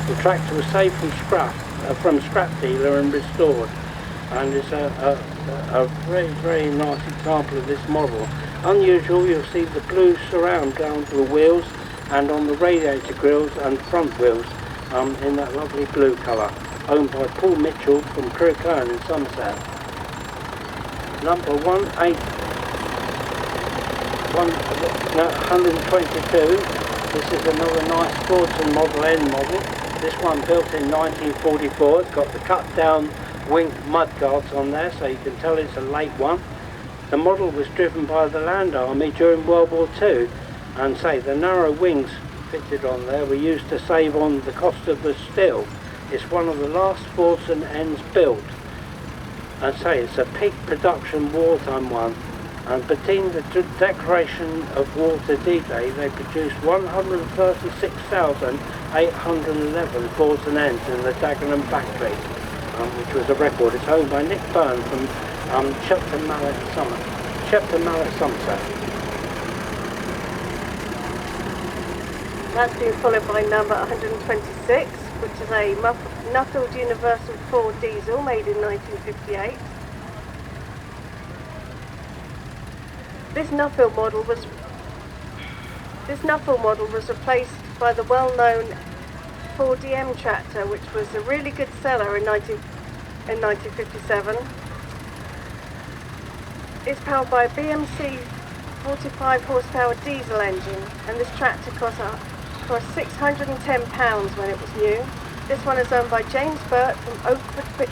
S1: The tractor was saved from scrap dealer and restored, and it's a very, very nice example of this model. Unusual, you'll see the blue surround down to the wheels and on the radiator grills and front wheels in that lovely blue colour. Owned by Paul Mitchell from Crewkern in Somerset. Number 122. This is another nice Sportsman Model N model. This one built in 1944. It's got the cut down wing mudguards on there, so you can tell it's a late one. The model was driven by the Land Army during World War II, and say the narrow wings fitted on there were used to save on the cost of the steel. It's one of the last Sportsman Ns built, and say it's a peak production wartime one. And between the declaration of war to D-Day, they produced 136,811 Sportsman Ns in the Dagenham factory, which was a record. It's owned by Nick Byrne from Shepton Mallet, Somerset.
S2: That's been followed by number 126, which is a Nuffield Universal 4 diesel made in 1958. This Nuffield model was replaced by the well-known 4DM tractor, which was a really good seller in 1957. It's powered by a BMC 45 horsepower diesel engine, and this tractor cost £610 when it was new. This one is owned by James Burt from Oakwood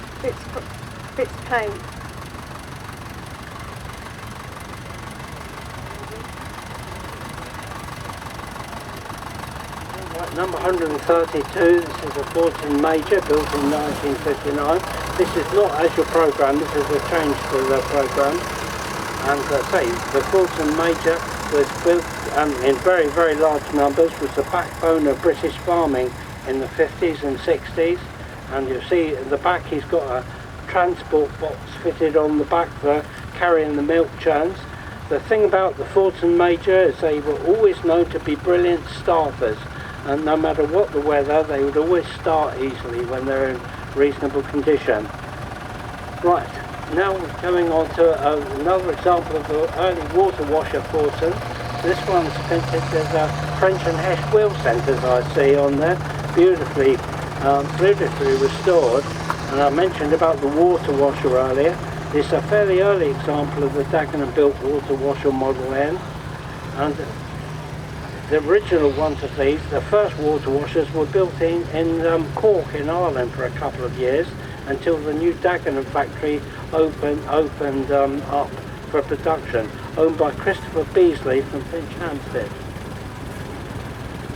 S2: Fitzpaine.
S1: Number 132, this is a Sportsman Major built in 1959. This is not as your programme, this is a change to the programme. And the Sportsman Major was built in very, very large numbers, was the backbone of British farming in the 50s and 60s. And you see at the back he's got a transport box fitted on the back for carrying the milk churns. The thing about the Sportsman Major is they were always known to be brilliant starters. And no matter what the weather, they would always start easily when they're in reasonable condition. Right, now we're coming on to another example of the early water washer Sportsman. This one's fitted as a French and Hess wheel centres I see on there, beautifully restored. And I mentioned about the water washer earlier. It's a fairly early example of the Dagenham built water washer Model N. And the original ones of these, the first water washers, were built in Cork in Ireland for a couple of years until the new Dagenham factory opened up for production, owned by Christopher Beasley from Finch Hampstead.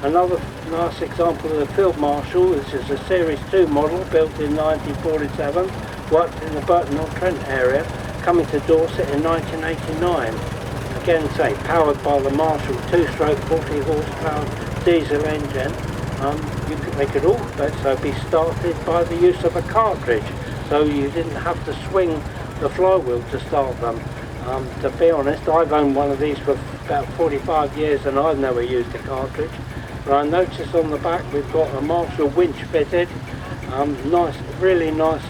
S1: Another nice example of the Field Marshal. This is a Series 2 model built in 1947, worked in the Burton-on-Trent area, coming to Dorset in 1989. Again, powered by the Marshall 2-stroke 40 horsepower diesel engine. They could also be started by the use of a cartridge, so you didn't have to swing the flywheel to start them. To be honest, I've owned one of these for about 45 years and I've never used a cartridge. But I noticed on the back we've got a Marshall winch fitted, really nice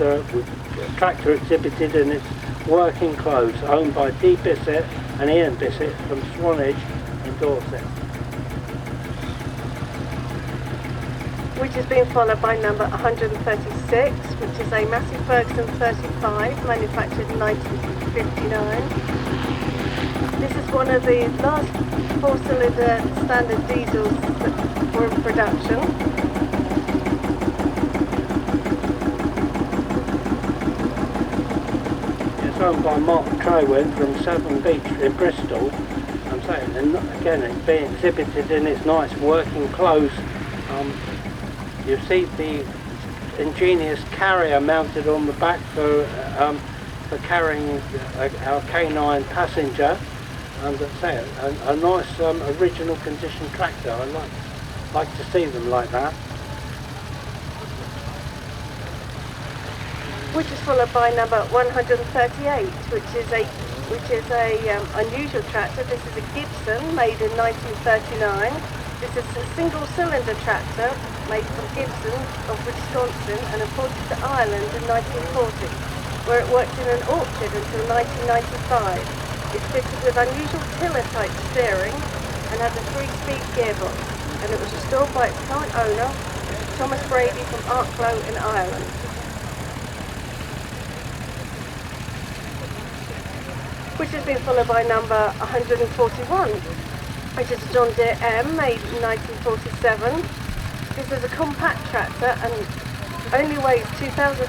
S1: tractor exhibited in its working clothes, owned by D. Bissett and Ian Bissett from Swanage in Dorset.
S2: Which has been followed by number 136, which is a Massey Ferguson 35, manufactured in 1959. This is one of the last 4-cylinder standard diesels that were in production.
S1: It's owned by Mark Trywin from Severn Beach in Bristol. I'm saying, and again, it's being exhibited in its nice working clothes. You see the ingenious carrier mounted on the back for carrying our canine passenger, and a nice original condition tractor. I like to see them like that.
S2: Which is followed by number 138, which is a unusual tractor. This is a Gibson made in 1939. This is a single-cylinder tractor made from Gibson of Wisconsin and imported to Ireland in 1940, where it worked in an orchard until 1995. It's fitted with unusual tiller-type steering and has a 3-speed gearbox, and it was restored by its current owner, Thomas Brady from Arklow in Ireland. Which has been followed by number 141, which is a John Deere M made in 1947. This is a compact tractor and only weighs 2,500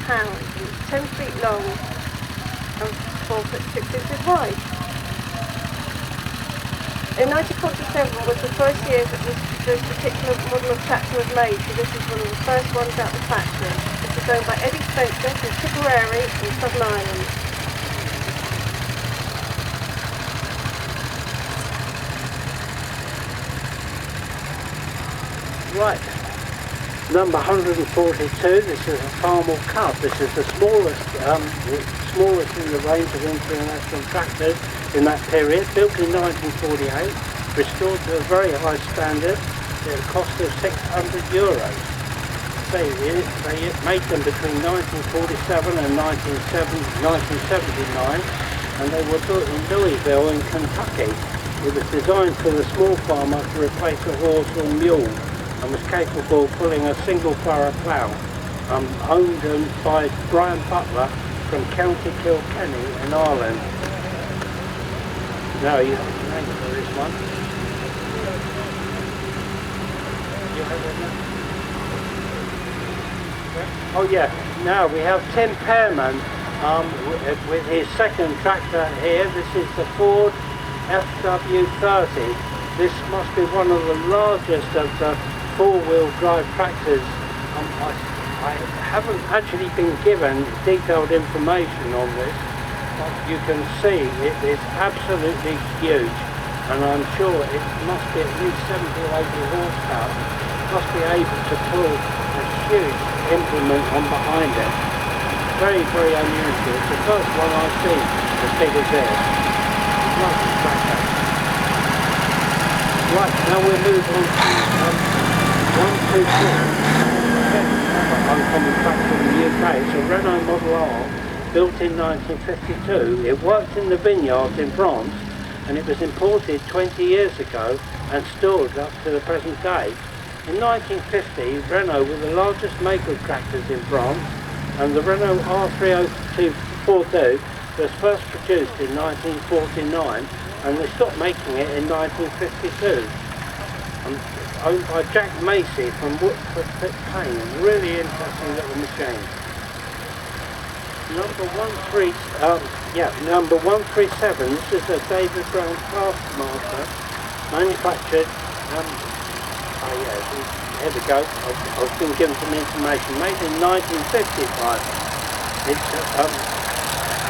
S2: pounds. It's 10 feet long and 4 foot 6 inches wide. In 1947 was the first year that this particular model of tractor was made, so this is one of the first ones out of the factory. This is owned by Eddie Spencer from Tipperary in Southern Ireland.
S1: Right, number 142, this is a Farmall Cub. This is the smallest in the range of international tractors in that period, built in 1948, restored to a very high standard at a cost of €600. They made them between 1947 and 1979, and they were built in Louisville in Kentucky. It was designed for the small farmer to replace a horse or mule, and was capable of pulling a single furrow plough, owned by Brian Butler from County Kilkenny in Ireland. Now you have a name for this one. Oh yeah, now we have Tim Pearman with his second tractor here. This is the Ford FW30. This must be one of the largest of the four-wheel drive tractors. I haven't actually been given detailed information on this, but you can see it is absolutely huge, and I'm sure it must be at least 70 or 80 horsepower. It must be able to pull a huge implement on behind it. Very, very unusual. It's the first one I've seen as big as this. Lovely tractor. Right, now we'll move on to 124, uncommon tractor in the UK. It's a Renault Model R, built in 1952. It worked in the vineyards in France, and it was imported 20 years ago and stored up to the present day. In 1950, Renault were the largest maker of tractors in France, and the Renault R30242 was first produced in 1949, and they stopped making it in 1952. Owned by Jack Macy from Woodford Payne. Really interesting little machine. Number 137. This is a David Brown Taskmaster, manufactured. Here we go. I've been given some information. Made in 1955. It's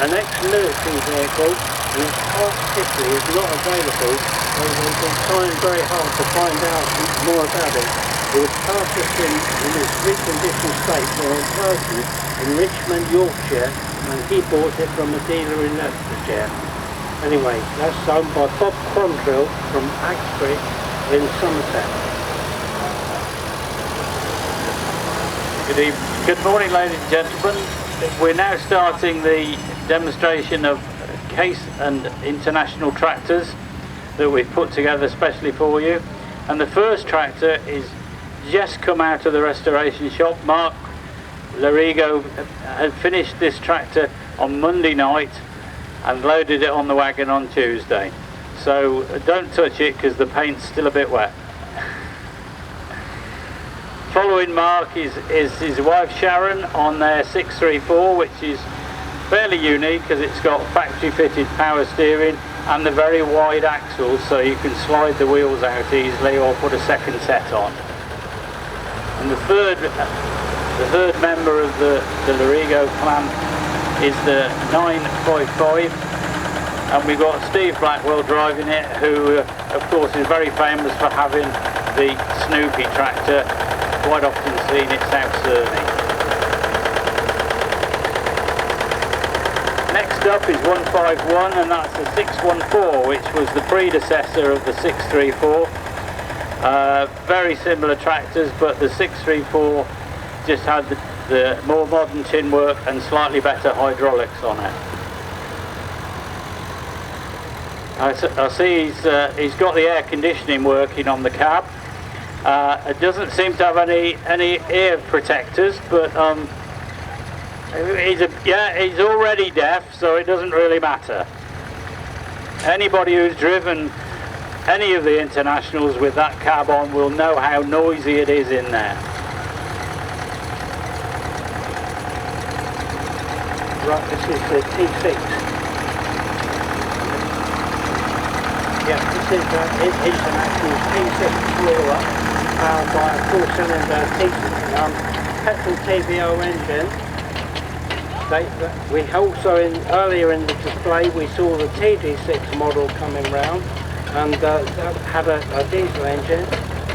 S1: an ex-military vehicle, and its part history is not available. We've been trying very hard to find out more about it. It was purchased in its reconditioned state by a person in Richmond, Yorkshire, and he bought it from a dealer in Leicestershire. Anyway, that's owned by Bob Quantrill from Axbury in Somerset.
S3: Good morning, ladies and gentlemen. We're now starting the demonstration of Case and International tractors that we've put together especially for you, and the first tractor is just come out of the restoration shop. Mark Larigo had finished this tractor on Monday night and loaded it on the wagon on Tuesday, so don't touch it because the paint's still a bit wet. Following Mark is his wife Sharon on their 634, which is fairly unique because it's got factory fitted power steering and the very wide axles, so you can slide the wheels out easily or put a second set on. And the third member of the Larigo clan is the 955, and we've got Steve Blackwell driving it, who of course is very famous for having the Snoopy tractor, quite often seen at South Surney. Next up is 151, and that's the 614, which was the predecessor of the 634. Very similar tractors, but the 634 just had the more modern tin work and slightly better hydraulics on it. I see he's got the air conditioning working on the cab. It doesn't seem to have any ear protectors, but he's already deaf, so it doesn't really matter. Anybody who's driven any of the Internationals with that cab on will know how noisy it is in there.
S1: Right, this is the T6. Yeah, this is International's T6 crawler, powered by a 4-cylinder petrol TVO engine. We also, earlier in the display, we saw the TD6 model coming round, and that had a diesel engine,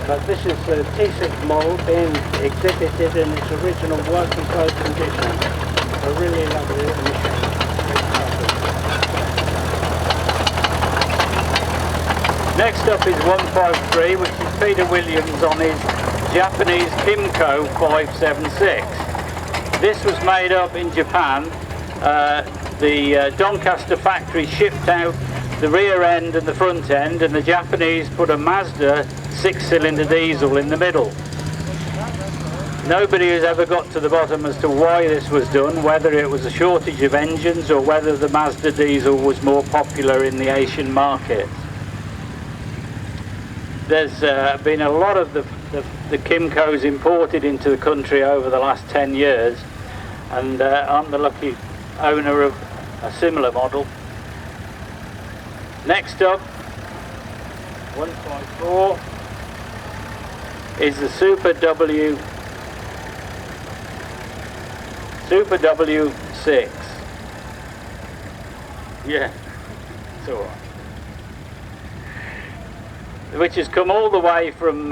S1: but this is the T6 model being exhibited in its original working close condition. A really lovely little machine.
S3: Next up is 153, which is Peter Williams on his Japanese Kimco 576. This was made up in Japan. The Doncaster factory shipped out the rear end and the front end, and the Japanese put a Mazda 6-cylinder diesel in the middle. Nobody has ever got to the bottom as to why this was done, whether it was a shortage of engines or whether the Mazda diesel was more popular in the Asian market. There's been a lot of the Kimcos imported into the country over the last 10 years, and I'm the lucky owner of a similar model. Next up, 154, is the Super W6. Yeah, it's all right. Which has come all the way from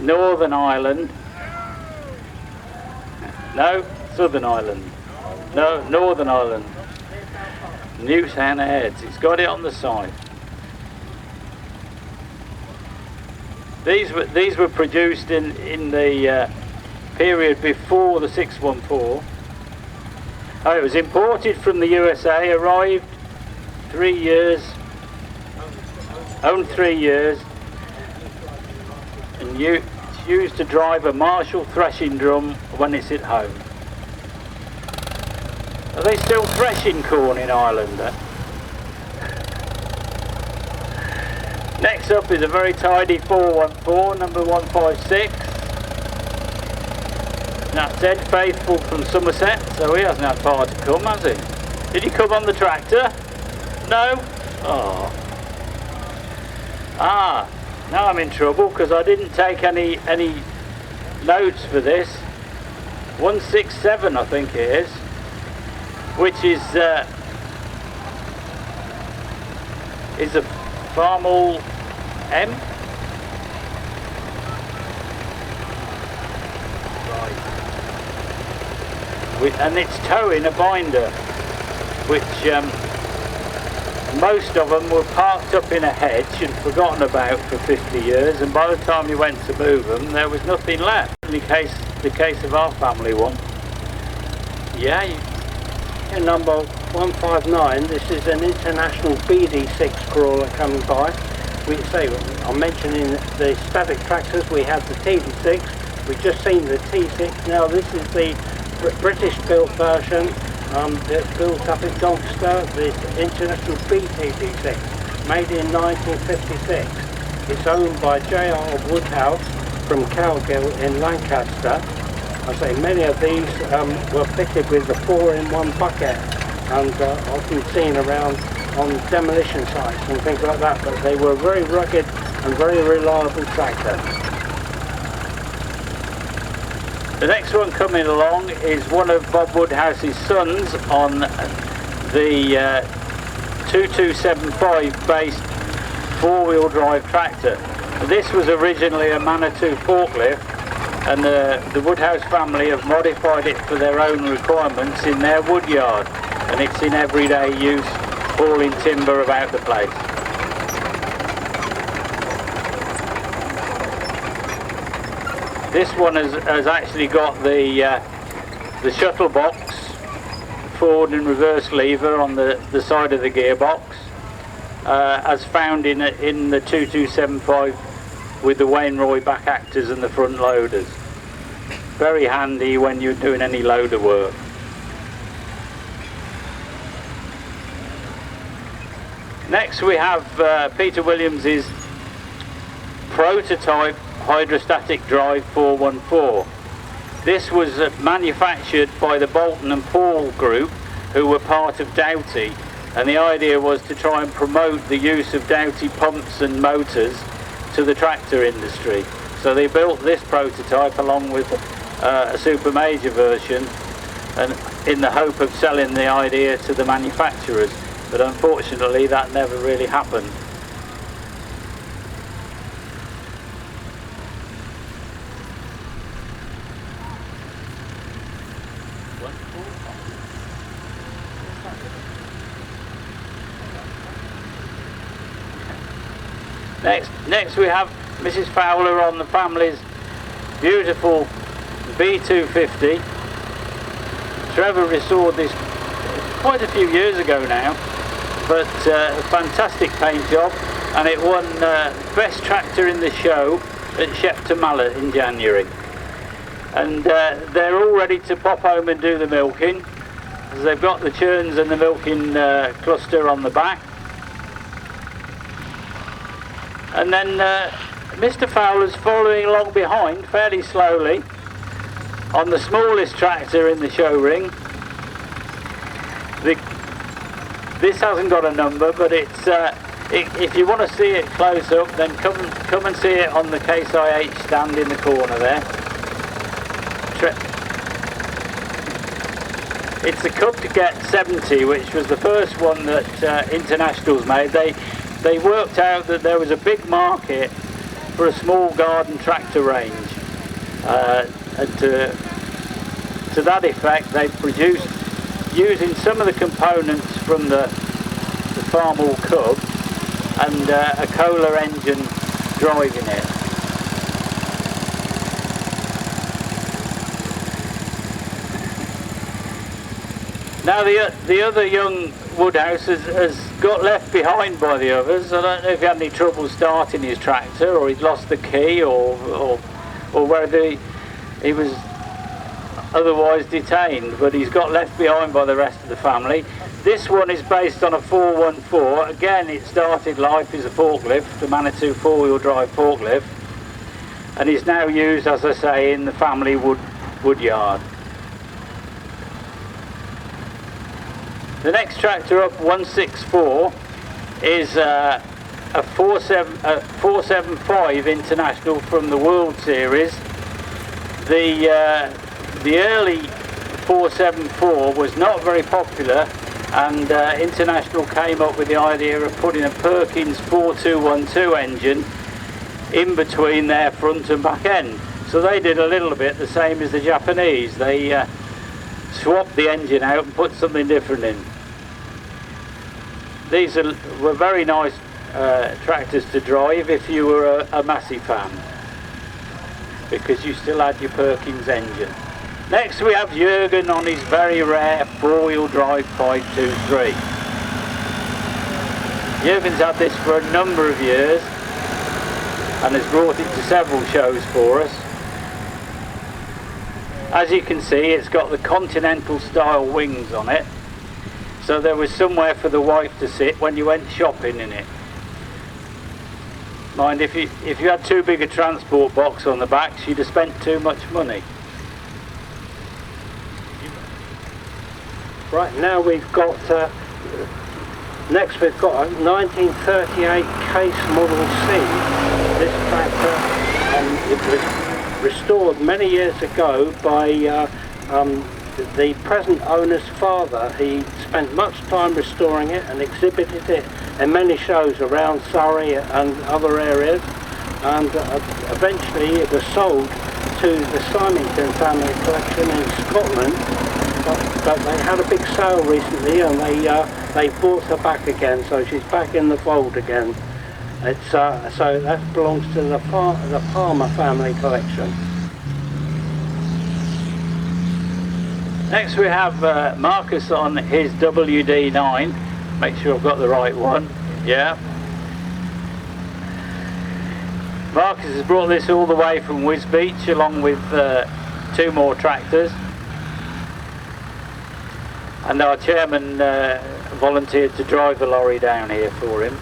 S3: Northern Ireland. No, Southern Ireland. No, Northern Ireland. Newtown Heads. It's got it on the side. These were produced in the period before the 614. Oh, it was imported from the USA, arrived 3 years, owned 3 years, and it's used to drive a Marshall threshing drum when it's at home. Are they still threshing corn in Ireland then? Next up is a very tidy 414, number 156. That's Ed Faithful from Somerset, so he hasn't had far to come, has he? Did he come on the tractor? No? Oh. Ah, now I'm in trouble because I didn't take any notes for this. 167 I think it is, which is a Farmall M. Right. And it's towing a binder, which most of them were parked up in a hedge and forgotten about for 50 years, and by the time you went to move them there was nothing left. In the case of our family one. Yeah.
S1: In number 159, this is an International BD6 crawler coming by. I'm mentioning the static tractors. We had the TD6, we've just seen the T6. Now this is the British built version that's built up in Doncaster, the International BTD6, made in 1956. It's owned by J.R. Woodhouse from Cowgill in Lancaster. I say many of these were fitted with the 4-in-1 bucket and often seen around on demolition sites and things like that, but they were very rugged and very reliable tractor.
S3: The next one coming along is one of Bob Woodhouse's sons on the 2275 based 4-wheel drive tractor. This was originally a Manitou forklift, and the Woodhouse family have modified it for their own requirements in their wood yard, and it's in everyday use, hauling timber about the place. This one has actually got the shuttle box, forward and reverse lever on the side of the gearbox, as found in the 2275 with the Wainroy back actors and the front loaders. Very handy when you're doing any loader work. Next we have Peter Williams's prototype hydrostatic drive 414. This was manufactured by the Bolton and Paul group, who were part of Doughty, and the idea was to try and promote the use of Doughty pumps and motors to the tractor industry. So they built this prototype along with a super major version, and in the hope of selling the idea to the manufacturers, but unfortunately that never really happened. Next we have Mrs. Fowler on the family's beautiful B250. Trevor restored this quite a few years ago now, but a fantastic paint job, and it won best tractor in the show at Shepton Mallet in January. And they're all ready to pop home and do the milking, as they've got the churns and the milking cluster on the back. And then Mr. Fowler's following along behind fairly slowly on the smallest tractor in the show ring. This hasn't got a number, but it's if you want to see it close up, then come and see it on the Case IH stand in the corner there. It's a Cub to Get 70, which was the first one that Internationals made. They worked out that there was a big market for a small garden tractor range. And to that effect, they produced, using some of the components from the Farmall Cub, and a Kohler engine driving it. Now the other young Woodhouse has got left behind by the others. I don't know if he had any trouble starting his tractor, or he'd lost the key, or whether he was otherwise detained, but he's got left behind by the rest of the family. This one is based on a 414. Again, it started life as a forklift, the Manitou four-wheel drive forklift, and is now used, as I say, in the family wood yard. The next tractor up, 164, is a 475 International from the World Series. The early 474 was not very popular, and International came up with the idea of putting a Perkins 4212 engine in between their front and back end. So they did a little bit the same as the Japanese. They swapped the engine out and put something different in. These were very nice tractors to drive if you were a Massey fan, because you still had your Perkins engine. Next we have Jürgen on his very rare four-wheel drive 523. Jürgen's had this for a number of years and has brought it to several shows for us. As you can see, it's got the Continental style wings on it, so there was somewhere for the wife to sit when you went shopping in it. Mind, if you had too big a transport box on the back, she'd have spent too much money.
S1: Right, now we've got, next we've got a 1938 Case Model C. This tractor, it was restored many years ago by the present owner's father. He spent much time restoring it and exhibited it in many shows around Surrey and other areas, and eventually it was sold to the Symington family collection in Scotland, but they had a big sale recently and they bought her back again, so she's back in the fold again. It's so that belongs to the Palmer family collection.
S3: Next we have Marcus on his WD9. Make sure I've got the right one. Yeah. Marcus has brought this all the way from Wisbeach along with 2 more tractors. And our chairman volunteered to drive the lorry down here for him.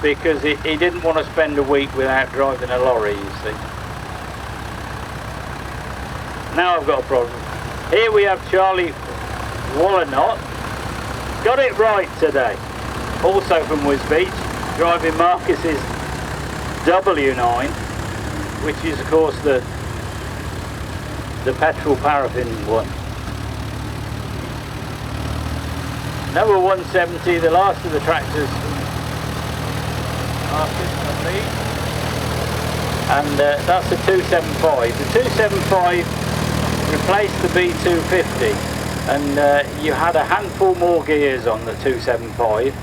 S3: Because he didn't want to spend a week without driving a lorry, you see. Now I've got a problem. Here we have Charlie Wallenot. Got it right today. Also from Wisbeach, driving Marcus's W9, which is of course the petrol paraffin one. Number 170, the last of the tractors. Marcus, I believe. And that's the 275. The 275 replaced the B250, and you had a handful more gears on the 275,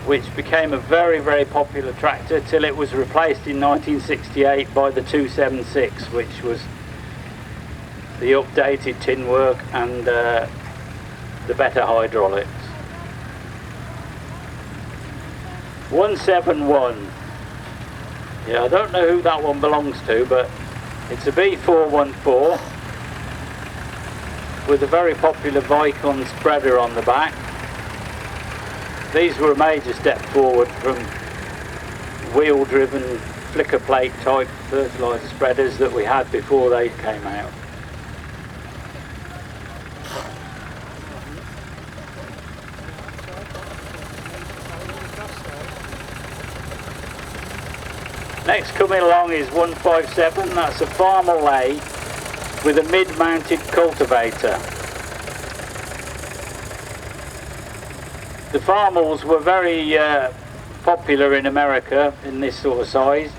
S3: which became a very, very popular tractor till it was replaced in 1968 by the 276, which was the updated tin work and the better hydraulics. 171. Yeah, I don't know who that one belongs to, but it's a B414 with a very popular Vicon spreader on the back. These were a major step forward from wheel-driven flicker plate type fertiliser spreaders that we had before they came out. Next coming along is 157, that's a farmer lathe with a mid-mounted cultivator. The Farmals were very popular in America in this sort of size,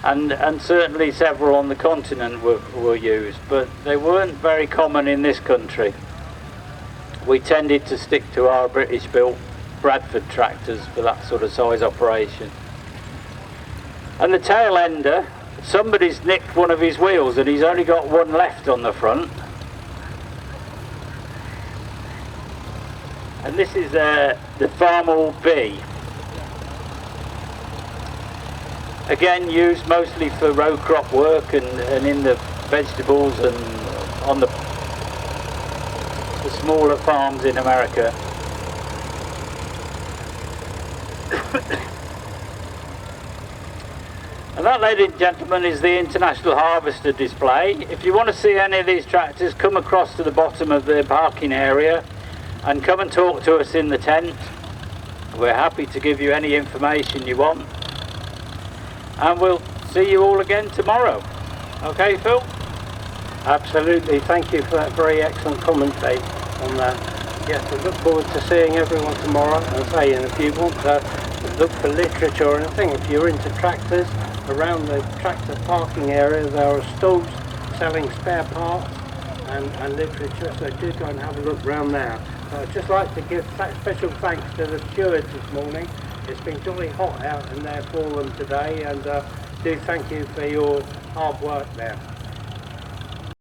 S3: and certainly several on the continent were used, but they weren't very common in this country. We tended to stick to our British-built Bradford tractors for that sort of size operation. And the tail ender, somebody's nicked one of his wheels and he's only got one left on the front. And this is the Farmal B. Again, used mostly for row crop work and in the vegetables and on the smaller farms in America. And that, ladies and gentlemen, is the International Harvester display. If you want to see any of these tractors, come across to the bottom of the parking area and come and talk to us in the tent. We're happy to give you any information you want. And we'll see you all again tomorrow. Okay, Phil?
S1: Absolutely, thank you for that very excellent commentary on that. Yes, we look forward to seeing everyone tomorrow. And say, and if you want to look for literature or anything, if you're into tractors, around the tractor parking area there are stalls selling spare parts and literature, so do go and have a look around there. I'd just like to give special thanks to the stewards this morning. It's been jolly hot out in there for them today, and do thank you for your hard work there.